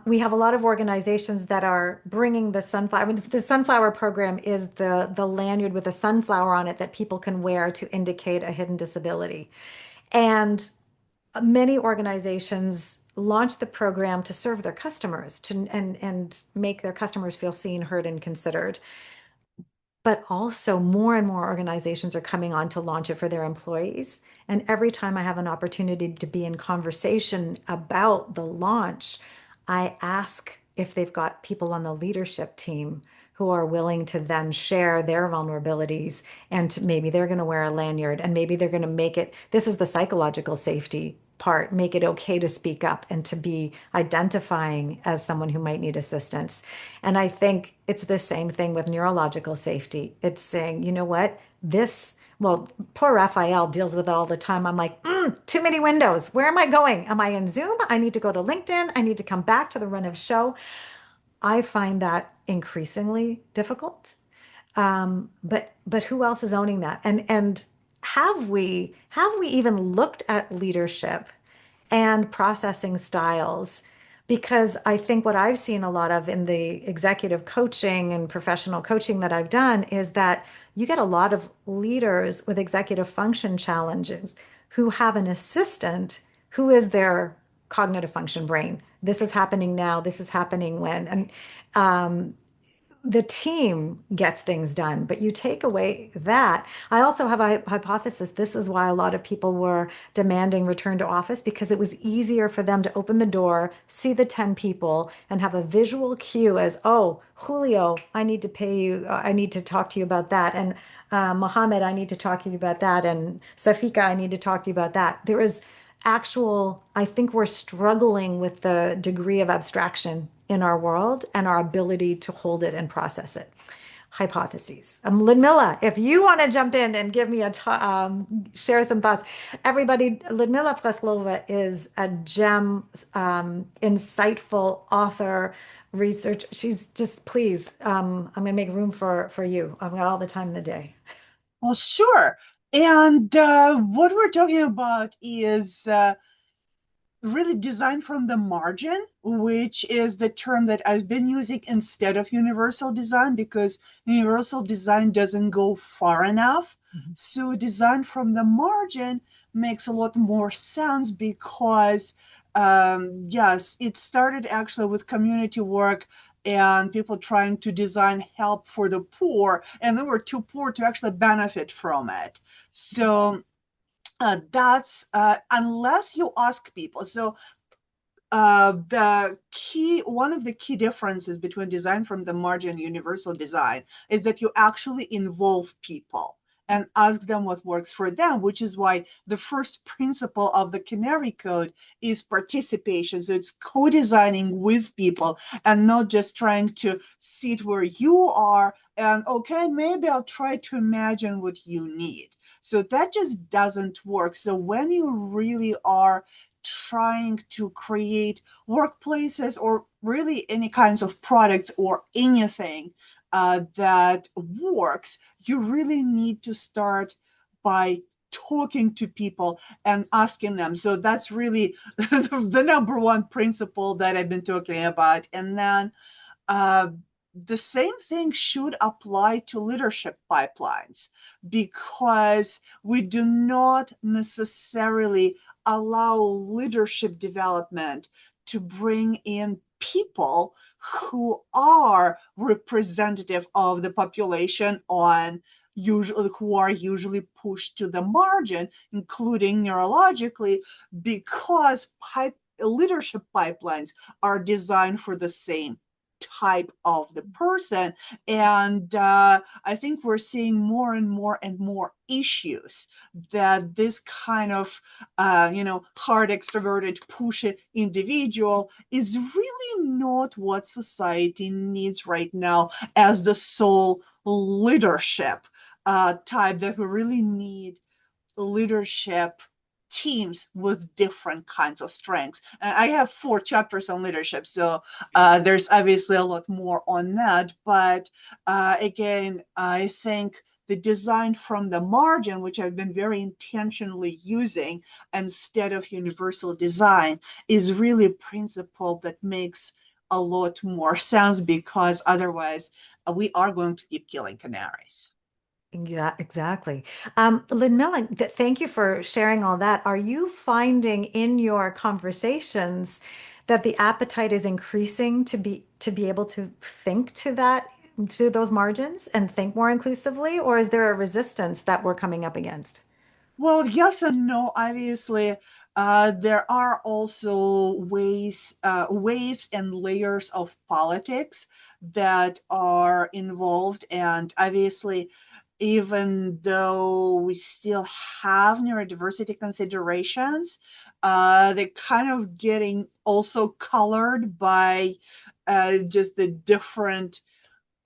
We have a lot of organizations that are bringing the sunflower. I mean, the sunflower program is the lanyard with a sunflower on it that people can wear to indicate a hidden disability. And many organizations launch the program to serve their customers and make their customers feel seen, heard, and considered. But also more and more organizations are coming on to launch it for their employees. And every time I have an opportunity to be in conversation about the launch, I ask if they've got people on the leadership team who are willing to then share their vulnerabilities, and maybe they're going to wear a lanyard, and maybe they're going to make it, this is the psychological safety part, make it okay to speak up and to be identifying as someone who might need assistance. And I think it's the same thing with neurological safety. It's saying, you know what, this, well, poor Raphael deals with it all the time. I'm like, too many windows. Where am I going? Am I in Zoom? I need to go to LinkedIn. I need to come back to the run of show. I find that increasingly difficult. But who else is owning that? And have we even looked at leadership and processing styles? Because I think what I've seen a lot of in the executive coaching and professional coaching that I've done is that you get a lot of leaders with executive function challenges who have an assistant who is their cognitive function brain. This is happening now. This is happening when. And the team gets things done, but you take away that. I also have a hypothesis. This is why a lot of people were demanding return to office, because it was easier for them to open the door, see the 10 people, and have a visual cue as, oh, Julio, I need to pay you, I need to talk to you about that. And Mohammed, I need to talk to you about that. And Safika, I need to talk to you about that. There is actual, I think we're struggling with the degree of abstraction in our world and our ability to hold it and process it. Hypotheses. Ludmila, if you want to jump in and give me share some thoughts. Everybody, Ludmila Preslova is a gem, insightful author, research. She's just, please, I'm going to make room for you. I've got all the time in the day. Well, sure. And what we're talking about is really design from the margin, which is the term that I've been using instead of universal design, because universal design doesn't go far enough. So design from the margin makes a lot more sense because, yes, it started actually with community work and people trying to design help for the poor, and they were too poor to actually benefit from it. So that's unless you ask people. So one of the key differences between design from the margin and universal design is that you actually involve people and ask them what works for them, which is why the first principle of the Canary Code is participation. So it's co-designing with people and not just trying to sit where you are and, okay, maybe I'll try to imagine what you need. So that just doesn't work. So when you really are trying to create workplaces or really any kinds of products or anything that works, you really need to start by talking to people and asking them. So that's really the number one principle that I've been talking about. And then the same thing should apply to leadership pipelines, because we do not necessarily allow leadership development to bring in people who are representative of the population who are usually pushed to the margin, including neurologically, because leadership pipelines are designed for the same type of the person. And I think we're seeing more and more and more issues that this kind of, hard extroverted, pushy individual is really not what society needs right now as the sole leadership type, that we really need leadership teams with different kinds of strengths. And I have 4 chapters on leadership, so there's obviously a lot more on that. But again, I think the design from the margin, which I've been very intentionally using instead of universal design, is really a principle that makes a lot more sense, because otherwise we are going to keep killing canaries. Yeah, exactly. Lynn, thank you for sharing all that. Are you finding in your conversations that the appetite is increasing to be able to think to those margins and think more inclusively, or is there a resistance that we're coming up against? Well, yes and no. Obviously, there are also waves and layers of politics that are involved, and obviously, even though we still have neurodiversity considerations, they're kind of getting also colored by just the different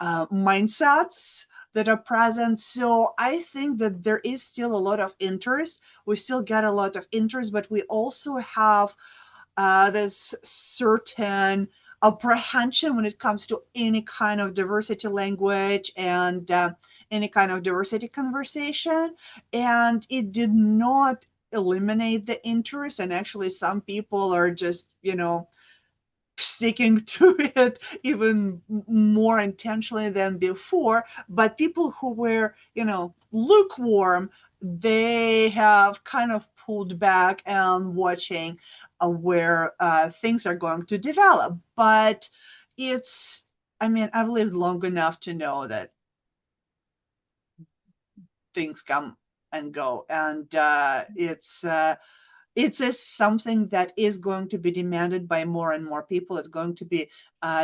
mindsets that are present. So I think that there is still a lot of interest. We still get a lot of interest, but we also have this certain apprehension when it comes to any kind of diversity language and any kind of diversity conversation. And it did not eliminate the interest. And actually, some people are just, sticking to it even more intentionally than before. But people who were, lukewarm, they have kind of pulled back and watching where things are going to develop. But I've lived long enough to know that things come and go. And it's something that is going to be demanded by more and more people. It's going to be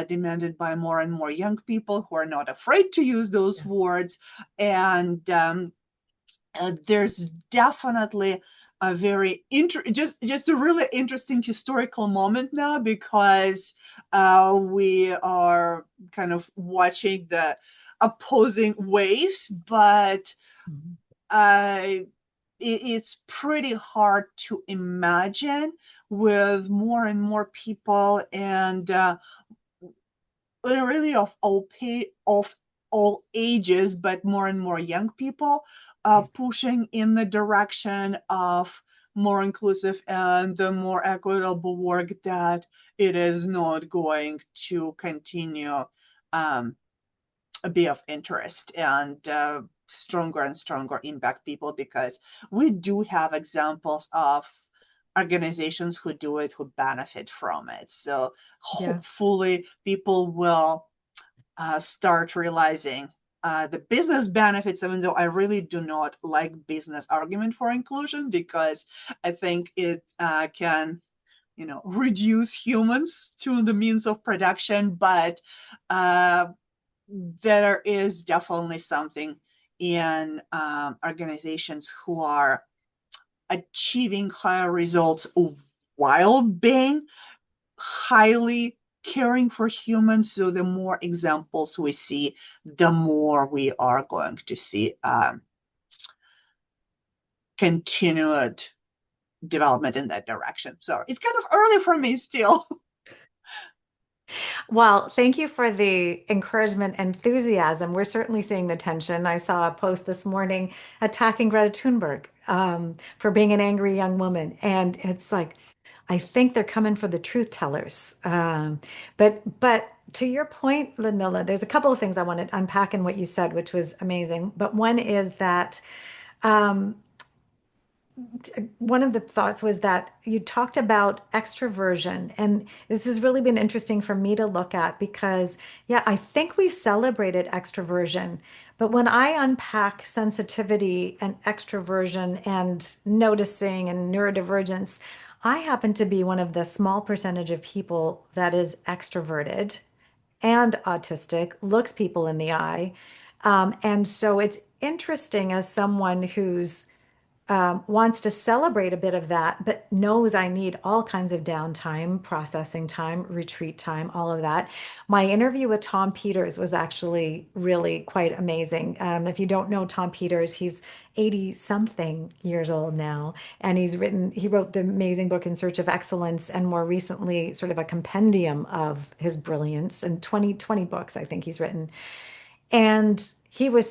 demanded by more and more young people who are not afraid to use those words. And there's definitely a very just a really interesting historical moment now, because we are kind of watching the opposing waves, but it's pretty hard to imagine with more and more people and really of all ages, but more and more young people pushing in the direction of more inclusive and the more equitable work, that it is not going to continue be of interest and stronger and stronger impact people, because we do have examples of organizations who do it, who benefit from it. So hopefully people will start realizing the business benefits, even though I really do not like business argument for inclusion, because I think it can reduce humans to the means of production. But there is definitely something in organizations who are achieving higher results while being highly caring for humans. So the more examples we see, the more we are going to see continued development in that direction. So it's kind of early for me still. Well, thank you for the encouragement, enthusiasm. We're certainly seeing the tension. I saw a post this morning attacking Greta Thunberg for being an angry young woman. And it's like, I think they're coming for the truth tellers. But to your point, Ludmila, there's a couple of things I want to unpack in what you said, which was amazing. But one is that one of the thoughts was that you talked about extroversion, and this has really been interesting for me to look at because, yeah, I think we've celebrated extroversion, but when I unpack sensitivity and extroversion and noticing and neurodivergence, I happen to be one of the small percentage of people that is extroverted and autistic, looks people in the eye. And so it's interesting as someone who's wants to celebrate a bit of that, but knows I need all kinds of downtime, processing time, retreat time, all of that. My interview with Tom Peters was actually really quite amazing. If you don't know Tom Peters, he's 80 something years old now, and he wrote the amazing book In Search of Excellence, and more recently, sort of a compendium of his brilliance, and 20 books, I think he's written. And he was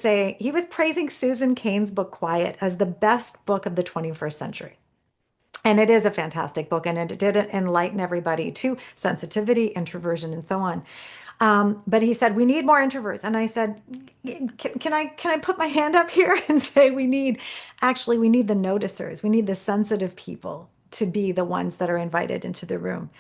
praising Susan Cain's book Quiet as the best book of the 21st century. And it is a fantastic book, and it did enlighten everybody to sensitivity, introversion, and so on. But he said, we need more introverts. And I said, can I put my hand up here and say we need the noticers. We need the sensitive people to be the ones that are invited into the room.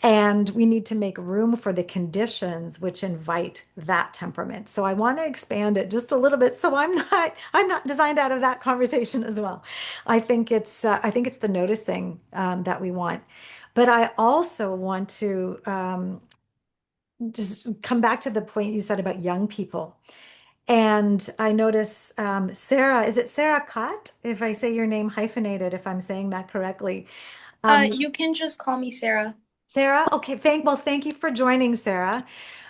And we need to make room for the conditions which invite that temperament. So I want to expand it just a little bit. So I'm not designed out of that conversation as well. I think it's the noticing that we want. But I also want to just come back to the point you said about young people. And I notice Sarah, is it Sarah Cott? If I say your name hyphenated, if I'm saying that correctly. You can just call me Sarah. Sarah, okay, thank you for joining, Sarah.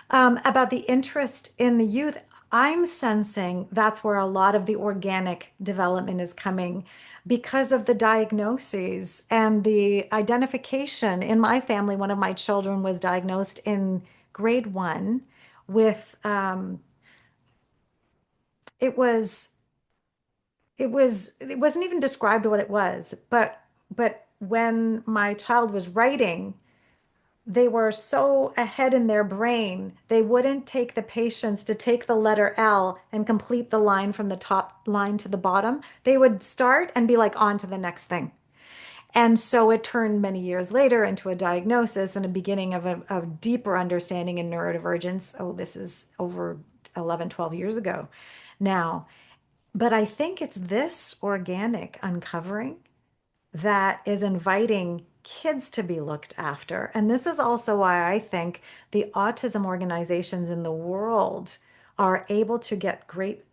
About the interest in the youth, I'm sensing that's where a lot of the organic development is coming because of the diagnoses and the identification. In my family, one of my children was diagnosed in grade 1 with it was it wasn't even described what it was, but when my child was writing, they were so ahead in their brain, they wouldn't take the patience to take the letter L and complete the line from the top line to the bottom. They would start and be like, on to the next thing. And so it turned many years later into a diagnosis and a beginning of a deeper understanding in neurodivergence. Oh, this is over 11, 12 years ago now. But I think it's this organic uncovering that is inviting kids to be looked after. And this is also why I think the autism organizations in the world are able to get great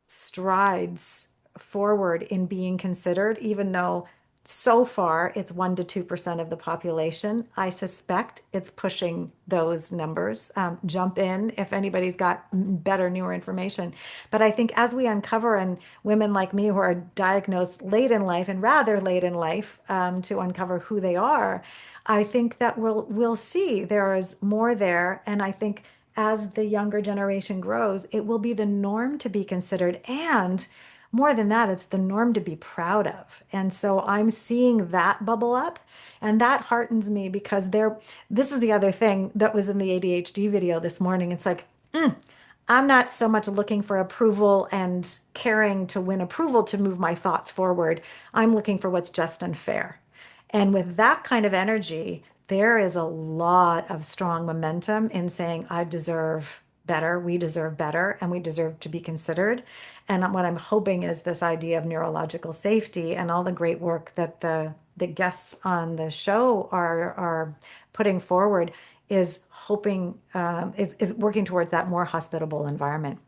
strides forward in being considered, even though so far it's 1 to 2% of the population. I suspect it's pushing those numbers. Jump in if anybody's got better, newer information. But I think as we uncover, and women like me who are diagnosed late in life and rather late in life to uncover who they are, I think that we'll see there is more there. And I think as the younger generation grows, it will be the norm to be considered. And more than that, it's the norm to be proud of. And so I'm seeing that bubble up, and that heartens me because this is the other thing that was in the ADHD video this morning. It's like, I'm not so much looking for approval and caring to win approval to move my thoughts forward. I'm looking for what's just and fair. And with that kind of energy, there is a lot of strong momentum in saying, I deserve better, we deserve better, and we deserve to be considered. And what I'm hoping is this idea of neurological safety and all the great work that the guests on the show are putting forward is hoping is working towards that more hospitable environment.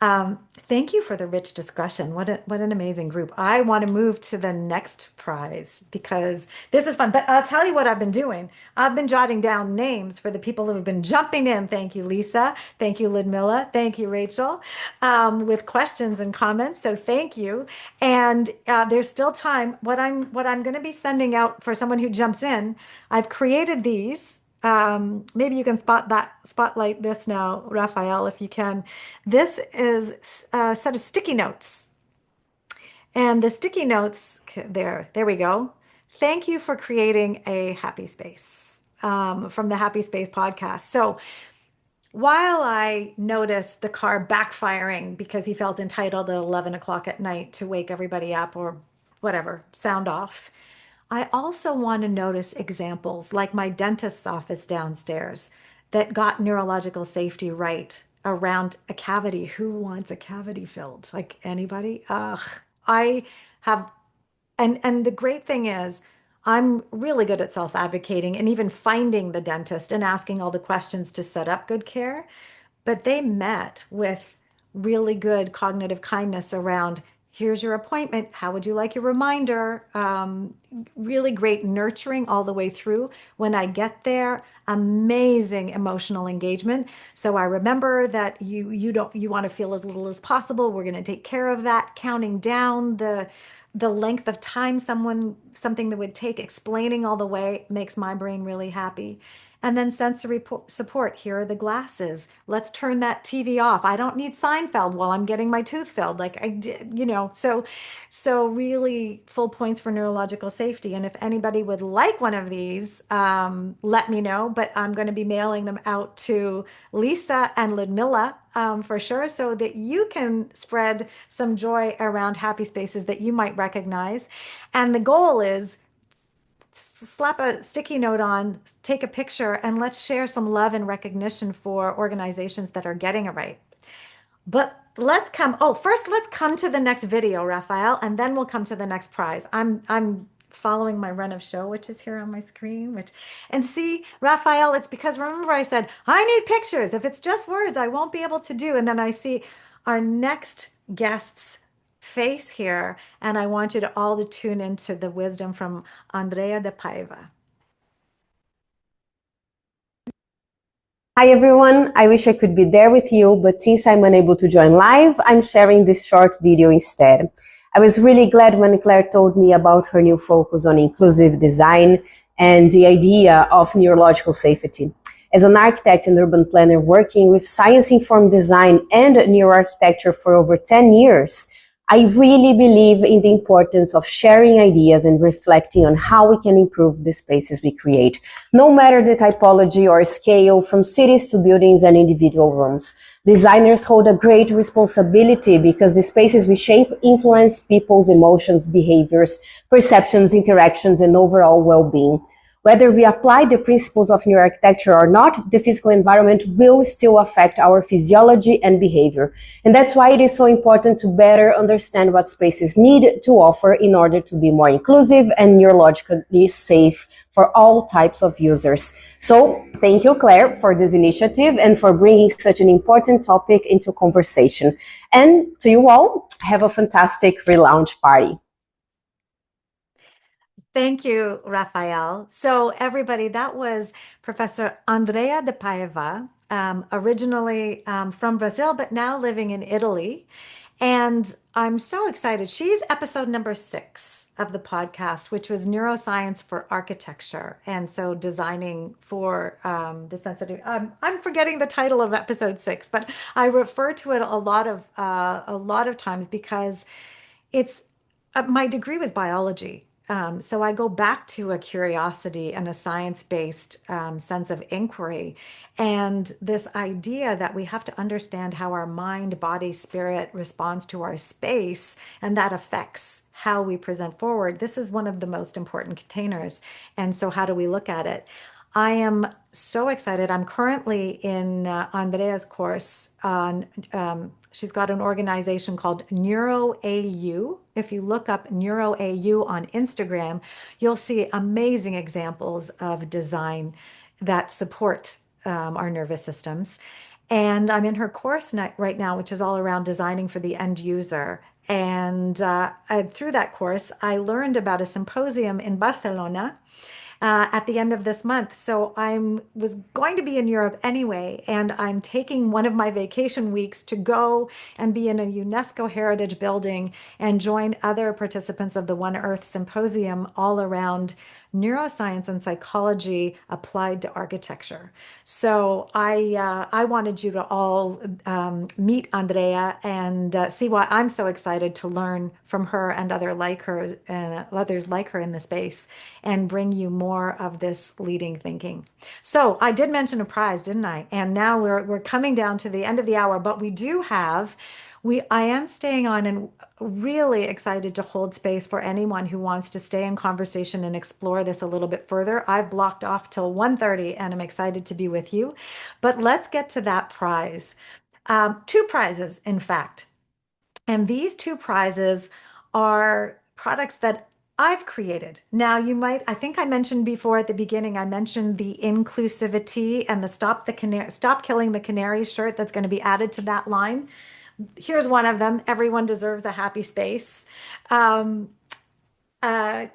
Thank you for the rich discussion. What an amazing group. I want to move to the next prize because this is fun. But I'll tell you what I've been doing. I've been jotting down names for the people who have been jumping in. Thank you, Lisa. Thank you, Ludmilla. Thank you, Rachel, with questions and comments. So thank you. And there's still time. What I'm going to be sending out for someone who jumps in, I've created these. Maybe you can spotlight this now, Raphael, if you can. This is a set of sticky notes. And the sticky notes, there we go. Thank you for creating a happy space from the Happy Space podcast. So while I noticed the car backfiring because he felt entitled at 11 o'clock at night to wake everybody up or whatever, sound off, I also want to notice examples like my dentist's office downstairs that got neurological safety right around a cavity. Who wants a cavity filled? Like anybody? I have, and the great thing is I'm really good at self-advocating and even finding the dentist and asking all the questions to set up good care. But they met with really good cognitive kindness around, here's your appointment. How would you like your reminder? Really great nurturing all the way through. When I get there, amazing emotional engagement. So I remember that you want to feel as little as possible. We're going to take care of that, counting down the length of time something that would take, explaining all the way makes my brain really happy. And then sensory support. Here are the glasses. Let's turn that TV off. I don't need Seinfeld while I'm getting my tooth filled like I did, so really full points for neurological safety. And if anybody would like one of these, let me know. But I'm going to be mailing them out to Lisa and Ludmilla for sure, so that you can spread some joy around happy spaces that you might recognize. And the goal is slap a sticky note on, take a picture, and let's share some love and recognition for organizations that are getting it right. But first let's come to the next video, Raphael, and then we'll come to the next prize. I'm following my run of show, which is here on my screen, and see, Raphael, it's because remember I said, I need pictures. If it's just words, I won't be able to do. And then I see our next guest's face here, and I want you to all to tune into the wisdom from Andrea de Paiva. Hi everyone, I wish I could be there with you, but since I'm unable to join live, I'm sharing this short video instead. I was really glad when Claire told me about her new focus on inclusive design and the idea of neurological safety. As an architect and urban planner working with science-informed design and neuroarchitecture for over 10 years, I really believe in the importance of sharing ideas and reflecting on how we can improve the spaces we create, no matter the typology or scale, from cities to buildings and individual rooms. Designers hold a great responsibility because the spaces we shape influence people's emotions, behaviors, perceptions, interactions, and overall well-being. Whether we apply the principles of neuroarchitecture or not, the physical environment will still affect our physiology and behavior. And that's why it is so important to better understand what spaces need to offer in order to be more inclusive and neurologically safe for all types of users. So thank you, Claire, for this initiative and for bringing such an important topic into conversation. And to you all, have a fantastic relaunch party. Thank you, Raphael. So everybody, that was Professor Andrea de Paiva, originally from Brazil, but now living in Italy. And I'm so excited. She's episode number 6 of the podcast, which was neuroscience for architecture. And so designing for the sensitive, I'm forgetting the title of episode 6, but I refer to it a lot of times because it's my degree was biology. So I go back to a curiosity and a science-based sense of inquiry. And this idea that we have to understand how our mind, body, spirit responds to our space, and that affects how we present forward. This is one of the most important containers. And so how do we look at it? I am so excited. I'm currently in Andrea's course on, she's got an organization called NeuroAU. If you look up NeuroAU on Instagram, you'll see amazing examples of design that support our nervous systems. And I'm in her course right now, which is all around designing for the end user. And through that course, I learned about a symposium in Barcelona at the end of this month. So I was going to be in Europe anyway, and I'm taking one of my vacation weeks to go and be in a UNESCO heritage building and join other participants of the One Earth Symposium all around neuroscience and psychology applied to architecture. So I wanted you to all meet Andrea and see why I'm so excited to learn from her and others like her in the space and bring you more of this leading thinking. So I did mention a prize, didn't I? And now we're coming down to the end of the hour, but we do have. I am staying on and really excited to hold space for anyone who wants to stay in conversation and explore this a little bit further. I've blocked off till 1:30 and I'm excited to be with you. But let's get to that prize. 2 prizes, in fact. And these 2 prizes are products that I've created. Now you might, I think I mentioned before at the beginning, I mentioned the inclusivity and the stop killing the canary shirt that's going to be added to that line. Here's one of them. Everyone deserves a happy space. Um,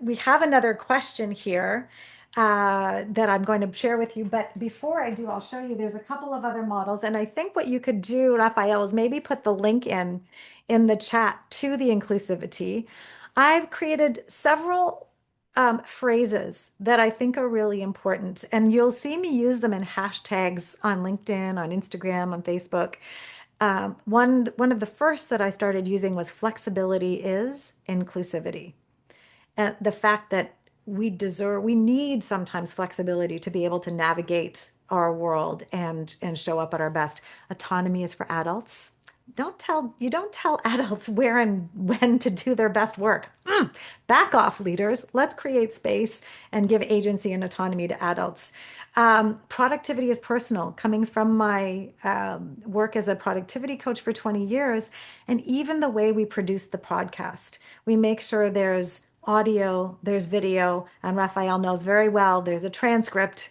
we have another question here that I'm going to share with you. But before I do, I'll show you there's a couple of other models. And I think what you could do, Raphael, is maybe put the link in the chat to the inclusivity. I've created several phrases that I think are really important. And you'll see me use them in hashtags on LinkedIn, on Instagram, on Facebook. One of the first that I started using was flexibility is inclusivity. And the fact that we need sometimes flexibility to be able to navigate our world and show up at our best. Autonomy is for adults. You don't tell adults where and when to do their best work. Back off, leaders. Let's create space and give agency and autonomy to adults. Productivity is personal. Coming from my work as a productivity coach for 20 years, and even the way we produce the podcast, we make sure there's audio, there's video, and Raphael knows very well there's a transcript.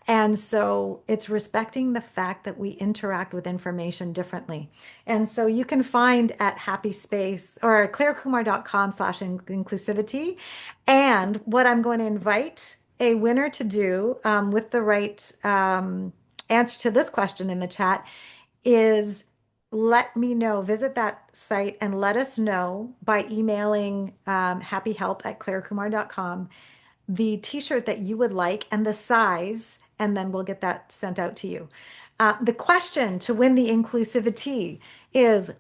And so it's respecting the fact that we interact with information differently. And so you can find at Happy Space or clarekumar.com/inclusivity. And what I'm going to invite a winner to do with the right answer to this question in the chat is let me know, visit that site and let us know by emailing happyhelp@clarekumar.com the t-shirt that you would like and the size, and then we'll get that sent out to you. The question to win the inclusivity is,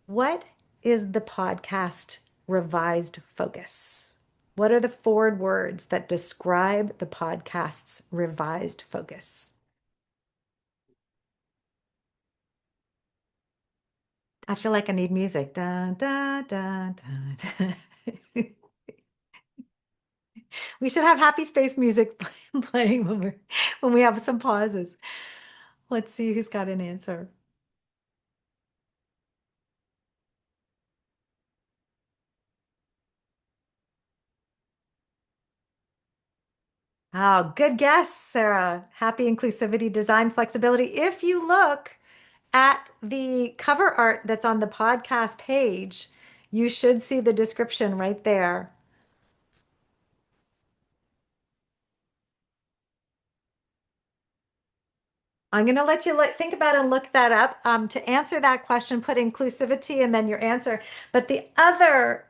what is the podcast revised focus? What are the 4 words that describe the podcast's revised focus? I feel like I need music. Dun, dun, dun, dun, dun. We should have happy space music playing when we have some pauses. Let's see who's got an answer. Oh, good guess, Sarah. Happy inclusivity, design flexibility. If you look at the cover art that's on the podcast page, you should see the description right there. I'm going to let you think about it and look that up. To answer that question, put inclusivity and then your answer. But the other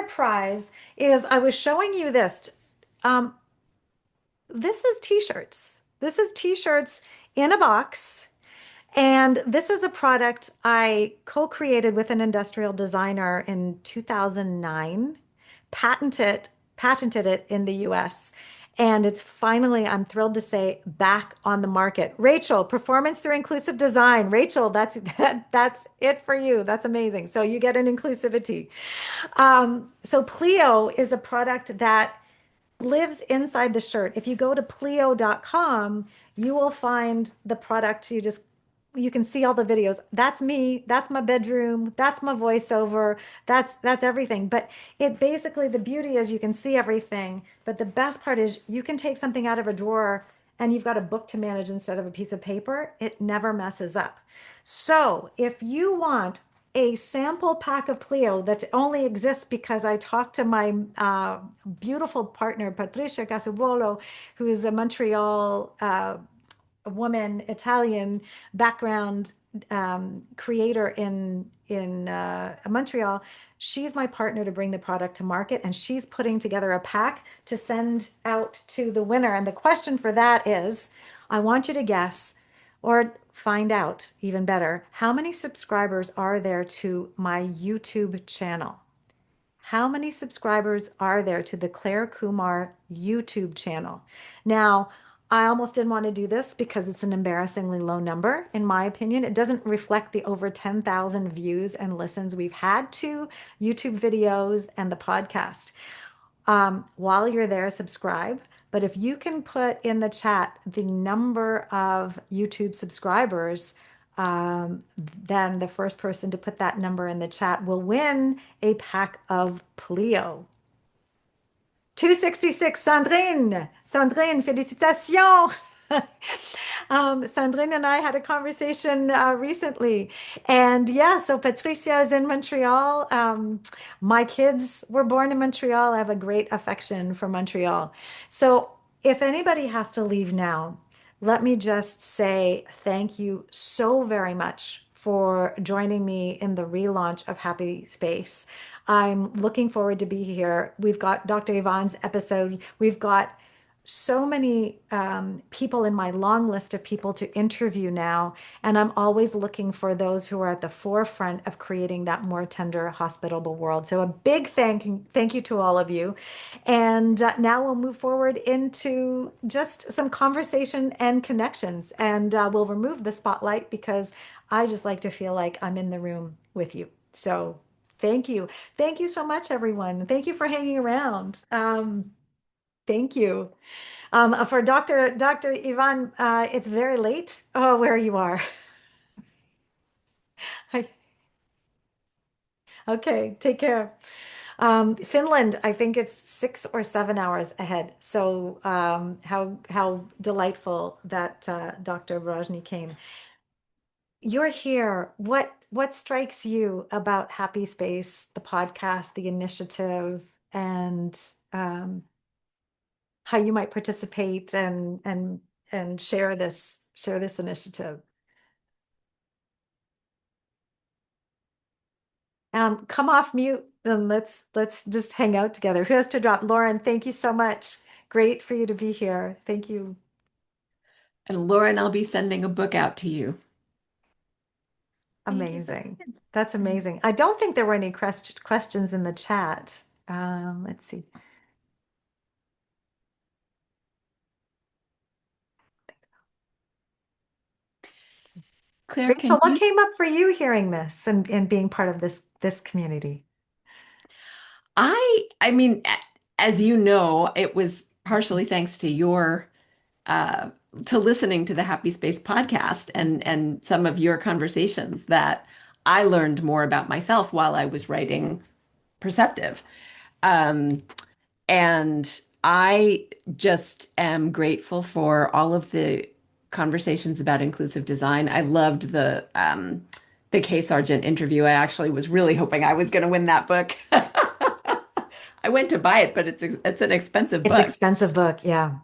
prize is I was showing you this. This is t-shirts. This is t-shirts in a box. And this is a product I co-created with an industrial designer in 2009, patented it in the US. And it's finally, I'm thrilled to say, back on the market. Rachel, performance through inclusive design. Rachel, that's it for you. That's amazing. So you get an inclusivity. So Pleo is a product that lives inside the shirt. If you go to pleo.com, you will find the product. You can see all the videos. That's me. That's my bedroom. That's my voiceover. That's everything. But it basically, the beauty is you can see everything. But the best part is you can take something out of a drawer and you've got a book to manage instead of a piece of paper. It never messes up. So if you want a sample pack of Pleo that only exists because I talked to my beautiful partner, Patricia Casuolo, who is a Montreal woman, Italian background creator in Montreal. She's my partner to bring the product to market, and she's putting together a pack to send out to the winner. And the question for that is, I want you to guess or find out even better, how many subscribers are there to my YouTube channel? How many subscribers are there to the Clare Kumar YouTube channel? Now, I almost didn't want to do this because it's an embarrassingly low number, in my opinion. It doesn't reflect the over 10,000 views and listens we've had to YouTube videos and the podcast. While you're there, subscribe. But if you can put in the chat the number of YouTube subscribers, then the first person to put that number in the chat will win a pack of Pleo. 266, Sandrine. Sandrine, félicitations. Sandrine and I had a conversation recently. And yeah, so Patricia is in Montreal. My kids were born in Montreal. I have a great affection for Montreal. So if anybody has to leave now, let me just say thank you so very much for joining me in the relaunch of Happy Space. I'm looking forward to be here. We've got Dr. Yvonne's episode. We've got so many people in my long list of people to interview now, and I'm always looking for those who are at the forefront of creating that more tender, hospitable world. So a big thank you to all of you. And now we'll move forward into just some conversation and connections, and we'll remove the spotlight because I just like to feel like I'm in the room with you. So thank you. Thank you so much, everyone. Thank you for hanging around. Thank you. For Dr. Yvonne, it's very late. Oh, where you are. Okay, take care. Finland, I think it's 6 or 7 hours ahead. So how delightful that Dr. Rajni came. You're here. What strikes you about Happy Space, the podcast, the initiative, and how you might participate and share this initiative? Come off mute and let's just hang out together. Who has to drop? Lauren, thank you so much. Great for you to be here. Thank you. And Lauren, I'll be sending a book out to you. Amazing. That's amazing. I don't think there were any questions in the chat. Let's see. Claire, Rachel, what came up for you hearing this and being part of this community? I mean, as you know, it was partially thanks to your to listening to the Happy Space podcast and some of your conversations that I learned more about myself while I was writing Perceptive. And I just am grateful for all of the conversations about inclusive design. I loved the Kay Sargent interview. I actually was really hoping I was going to win that book. I went to buy it, but it's an expensive book. It's an expensive book, yeah.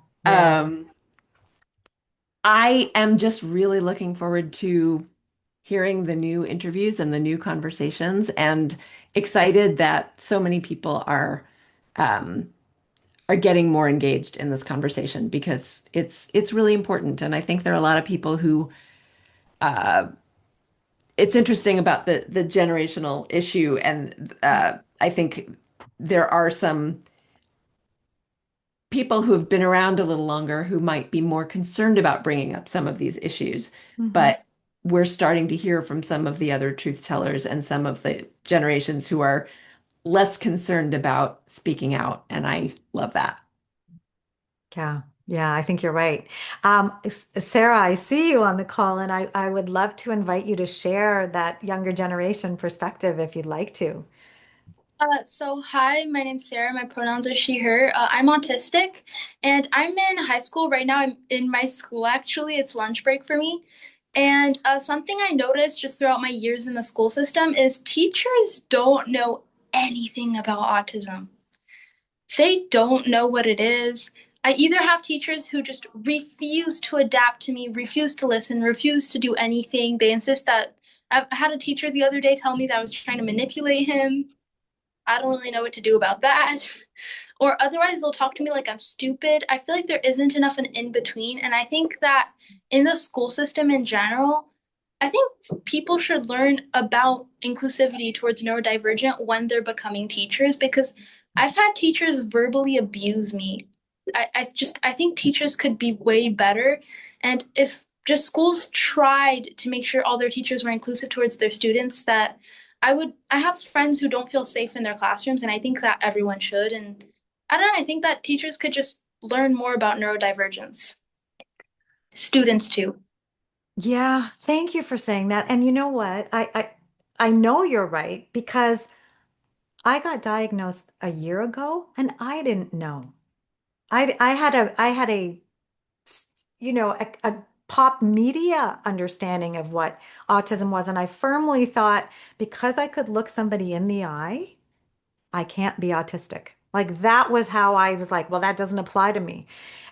I am just really looking forward to hearing the new interviews and the new conversations, and excited that so many people are getting more engaged in this conversation because it's really important. And I think there are a lot of people who it's interesting about the generational issue, and I think there are some people who have been around a little longer who might be more concerned about bringing up some of these issues, but we're starting to hear from some of the other truth tellers and some of the generations who are less concerned about speaking out, and I love that. Yeah, I think you're right. Sarah, I see you on the call, and I would love to invite you to share that younger generation perspective if you'd like to. So hi, my name's Sarah. My pronouns are she, her. I'm autistic, and I'm in high school right now. I'm in my school, actually. It's lunch break for me. And something I noticed just throughout my years in the school system is teachers don't know anything about autism. They don't know what it is. I either have teachers who just refuse to adapt to me, refuse to listen, refuse to do anything. They insist that I had a teacher the other day tell me that I was trying to manipulate him. I don't really know what to do about that. Or otherwise, they'll talk to me like I'm stupid. I feel like there isn't enough an in between. And I think that in the school system in general, I think people should learn about inclusivity towards neurodivergent when they're becoming teachers, because I've had teachers verbally abuse me. I think teachers could be way better. And if just schools tried to make sure all their teachers were inclusive towards their students, that I have friends who don't feel safe in their classrooms, and I think that everyone should. And I don't know, I think that teachers could just learn more about neurodivergence. Students too. Yeah, thank you for saying that. And you know what? I know you're right, because I got diagnosed a year ago and I didn't know. I had a a pop media understanding of what autism was. And I firmly thought because I could look somebody in the eye, I can't be autistic. Like that was how I was like, well, that doesn't apply to me.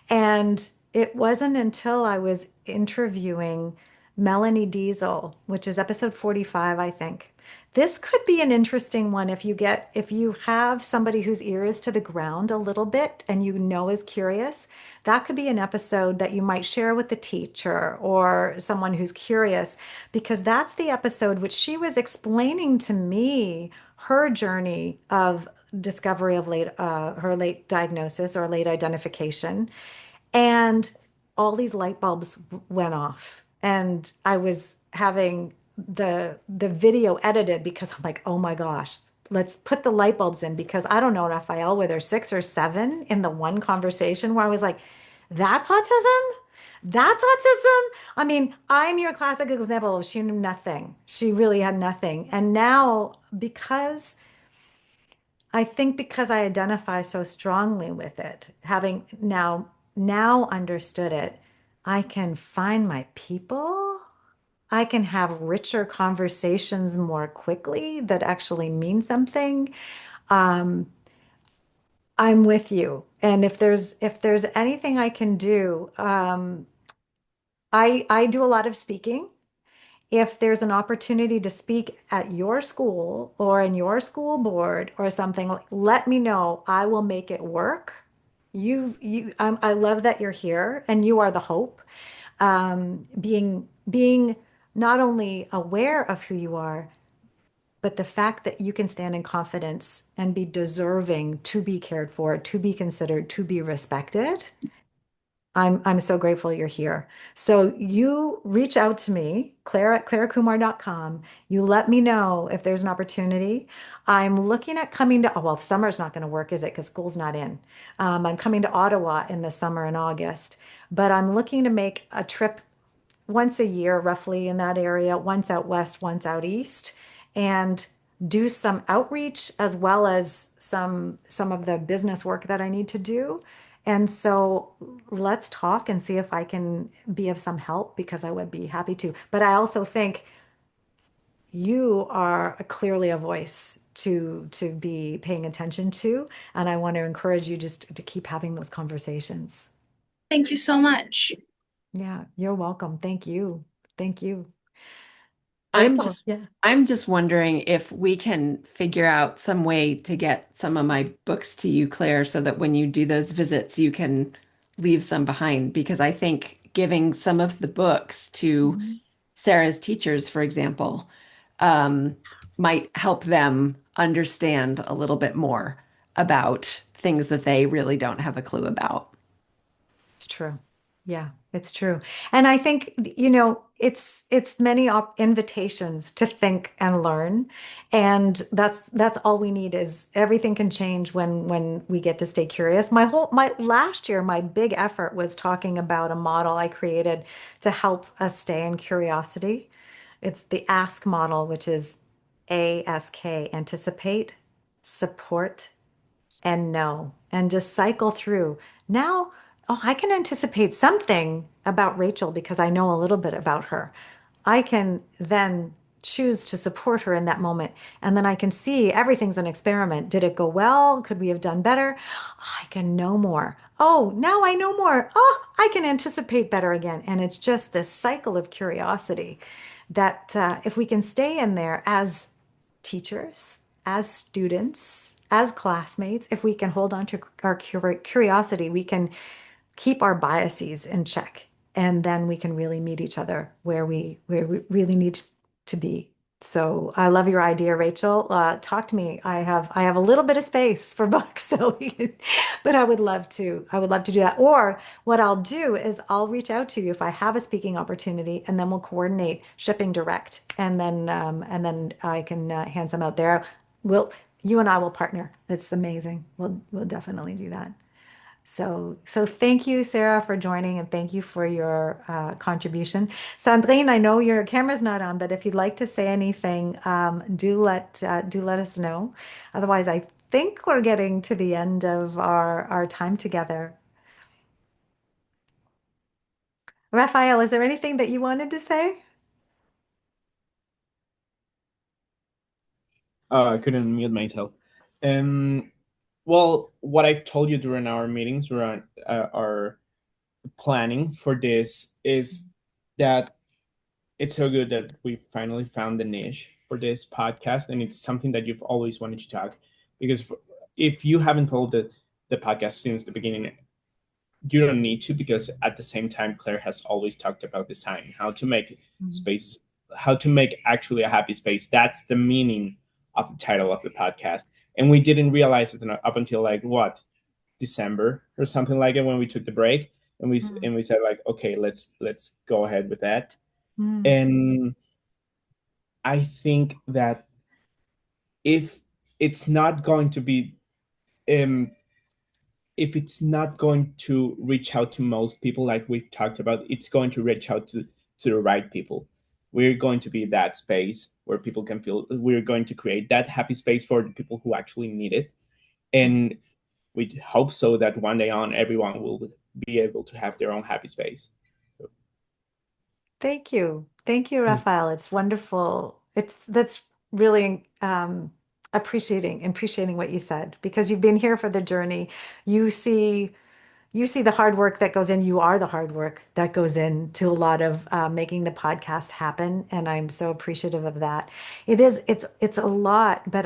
And it wasn't until I was interviewing Melanie Diesel, which is episode 45, I think. This could be an interesting one if you have somebody whose ear is to the ground a little bit and you know is curious. That could be an episode that you might share with the teacher or someone who's curious, because that's the episode which she was explaining to me her journey of discovery of her late diagnosis or late identification. And all these light bulbs went off. And I was having the video edited because I'm like, oh my gosh, let's put the light bulbs in because I don't know, Raphael, whether 6 or 7 in the one conversation where I was like, that's autism? That's autism? I mean, I'm your classic example of she knew nothing. She really had nothing. And now, because I identify so strongly with it, having now understood it, I can find my people. I can have richer conversations more quickly that actually mean something. Um, I'm with you. And if there's anything I can do, I do a lot of speaking. If there's an opportunity to speak at your school or in your school board or something, let me know. I will make it work. I love that you're here and you are the hope. Being not only aware of who you are, but the fact that you can stand in confidence and be deserving to be cared for, to be considered, to be respected. I'm so grateful you're here. So you reach out to me, Claire at clarekumar.com. You let me know if there's an opportunity. I'm looking at coming to, oh, well, summer's not going to work, is it? Because school's not in. I'm coming to Ottawa in the summer in August, but I'm looking to make a trip once a year, roughly in that area, once out west, once out east, and do some outreach as well as some of the business work that I need to do. And so let's talk and see if I can be of some help because I would be happy to. But I also think you are clearly a voice to be paying attention to, and I want to encourage you just to keep having those conversations. Thank you so much. Yeah, you're welcome. Thank you. Thank you. I'm Rachel, just yeah. I'm just wondering if we can figure out some way to get some of my books to you, Claire, so that when you do those visits, you can leave some behind. Because I think giving some of the books to Mhm. Sarah's teachers, for example, um, might help them understand a little bit more about things that they really don't have a clue about. It's true. Yeah, it's true. And I think, it's many invitations to think and learn. And that's all we need is everything can change when we get to stay curious. My last year, my big effort was talking about a model I created to help us stay in curiosity. It's the ask model, which is ASK, anticipate, support, and know, and just cycle through. Now, oh, I can anticipate something about Rachel because I know a little bit about her. I can then choose to support her in that moment. And then I can see everything's an experiment. Did it go well? Could we have done better? I can know more. Oh, now I know more. Oh, I can anticipate better again. And it's just this cycle of curiosity that if we can stay in there as teachers, as students, as classmates, if we can hold on to our curiosity, we can keep our biases in check, and then we can really meet each other where we really need to be. So I love your idea, Rachel. Talk to me. I have a little bit of space for books, so but I would love to do that. Or what I'll do is I'll reach out to you if I have a speaking opportunity, and then we'll coordinate shipping direct, and then I can hand some out there. You and I will partner. It's amazing. We'll definitely do that. So thank you, Sarah, for joining, and thank you for your contribution. Sandrine, I know your camera's not on, but if you'd like to say anything, do let us know. Otherwise, I think we're getting to the end of our time together. Raphael, is there anything that you wanted to say? I couldn't mute myself. Um, well, what I've told you during our meetings, during our planning for this, is that it's so good that we finally found the niche for this podcast, and it's something that you've always wanted to talk. Because if you haven't followed the podcast since the beginning, you don't need to, because at the same time, Claire has always talked about design, how to make space, how to make actually a happy space. That's the meaning of the title of the podcast. And we didn't realize it up until like what, December or something like it, when we took the break, and we said like, okay, let's go ahead with that. And I think that if it's not going to be um if it's not going to reach out to most people, like we've talked about, it's going to reach out to the right people. We're going to be that space where people can feel, we're going to create that happy space for the people who actually need it. And we hope so that one day on, everyone will be able to have their own happy space. So, Thank you. Thank you, Raphael. It's wonderful. That's really appreciating what you said, because you've been here for the journey. You see you see the hard work that goes in. You are the hard work that goes into a lot of making the podcast happen, and I'm so appreciative of that. It's a lot, but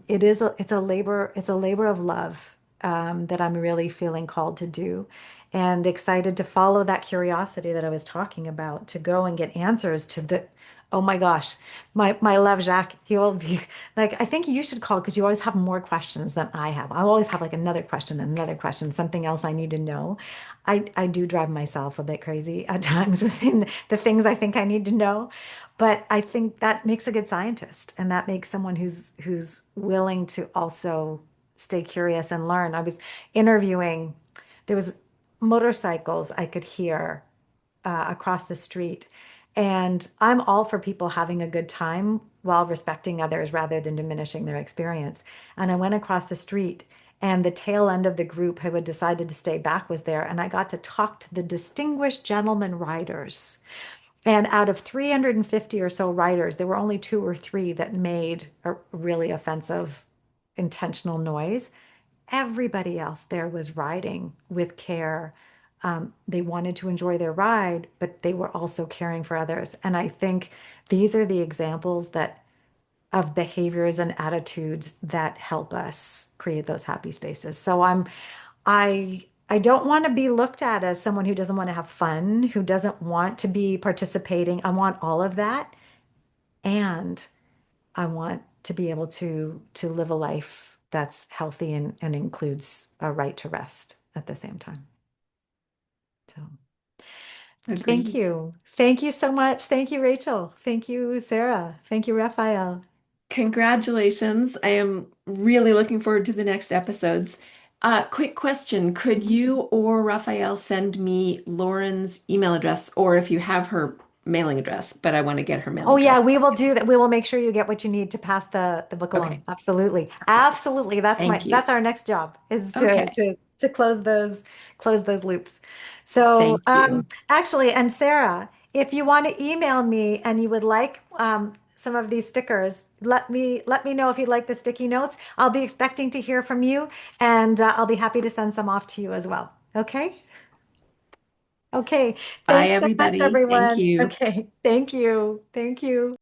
it's a labor of love that I'm really feeling called to do, and excited to follow that curiosity that I was talking about, to go and get answers to the. Oh my gosh, my love, Jacques, he will be like, I think you should call, because you always have more questions than I have. I always have like another question, something else I need to know. I do drive myself a bit crazy at times within the things I think I need to know, but I think that makes a good scientist, and that makes someone who's willing to also stay curious and learn. I was interviewing, there was motorcycles I could hear across the street. And I'm all for people having a good time while respecting others rather than diminishing their experience. And I went across the street, and the tail end of the group who had decided to stay back was there. And I got to talk to the distinguished gentlemen riders. And out of 350 or so riders, there were only two or three that made a really offensive, intentional noise. Everybody else there was riding with care. They wanted to enjoy their ride, but they were also caring for others. And I think these are the examples that of behaviors and attitudes that help us create those happy spaces. So I don't want to be looked at as someone who doesn't want to have fun, who doesn't want to be participating. I want all of that. And I want to be able to live a life that's healthy and includes a right to rest at the same time. So thank Agreed. you. Thank you so much. Thank you, Rachel. Thank you, Sarah. Thank you, Raphael. Congratulations. I am really looking forward to the next episodes. Quick question. Could you or Raphael send me Lauren's email address, or if you have her mailing address, but I want to get her mailing Oh yeah, address. we will do that. We will make sure you get what you need to pass the book along. Okay. Absolutely. Absolutely. Thank you. That's our next job, is Okay. to close those loops. So Thank you. actually, and Sarah, if you want to email me and you would like some of these stickers, let me know if you'd like the sticky notes. I'll be expecting to hear from you, and I'll be happy to send some off to you as well. Okay? Okay. Bye, Thanks so much, everybody. Thank everyone. you. Okay. Thank you. Thank you.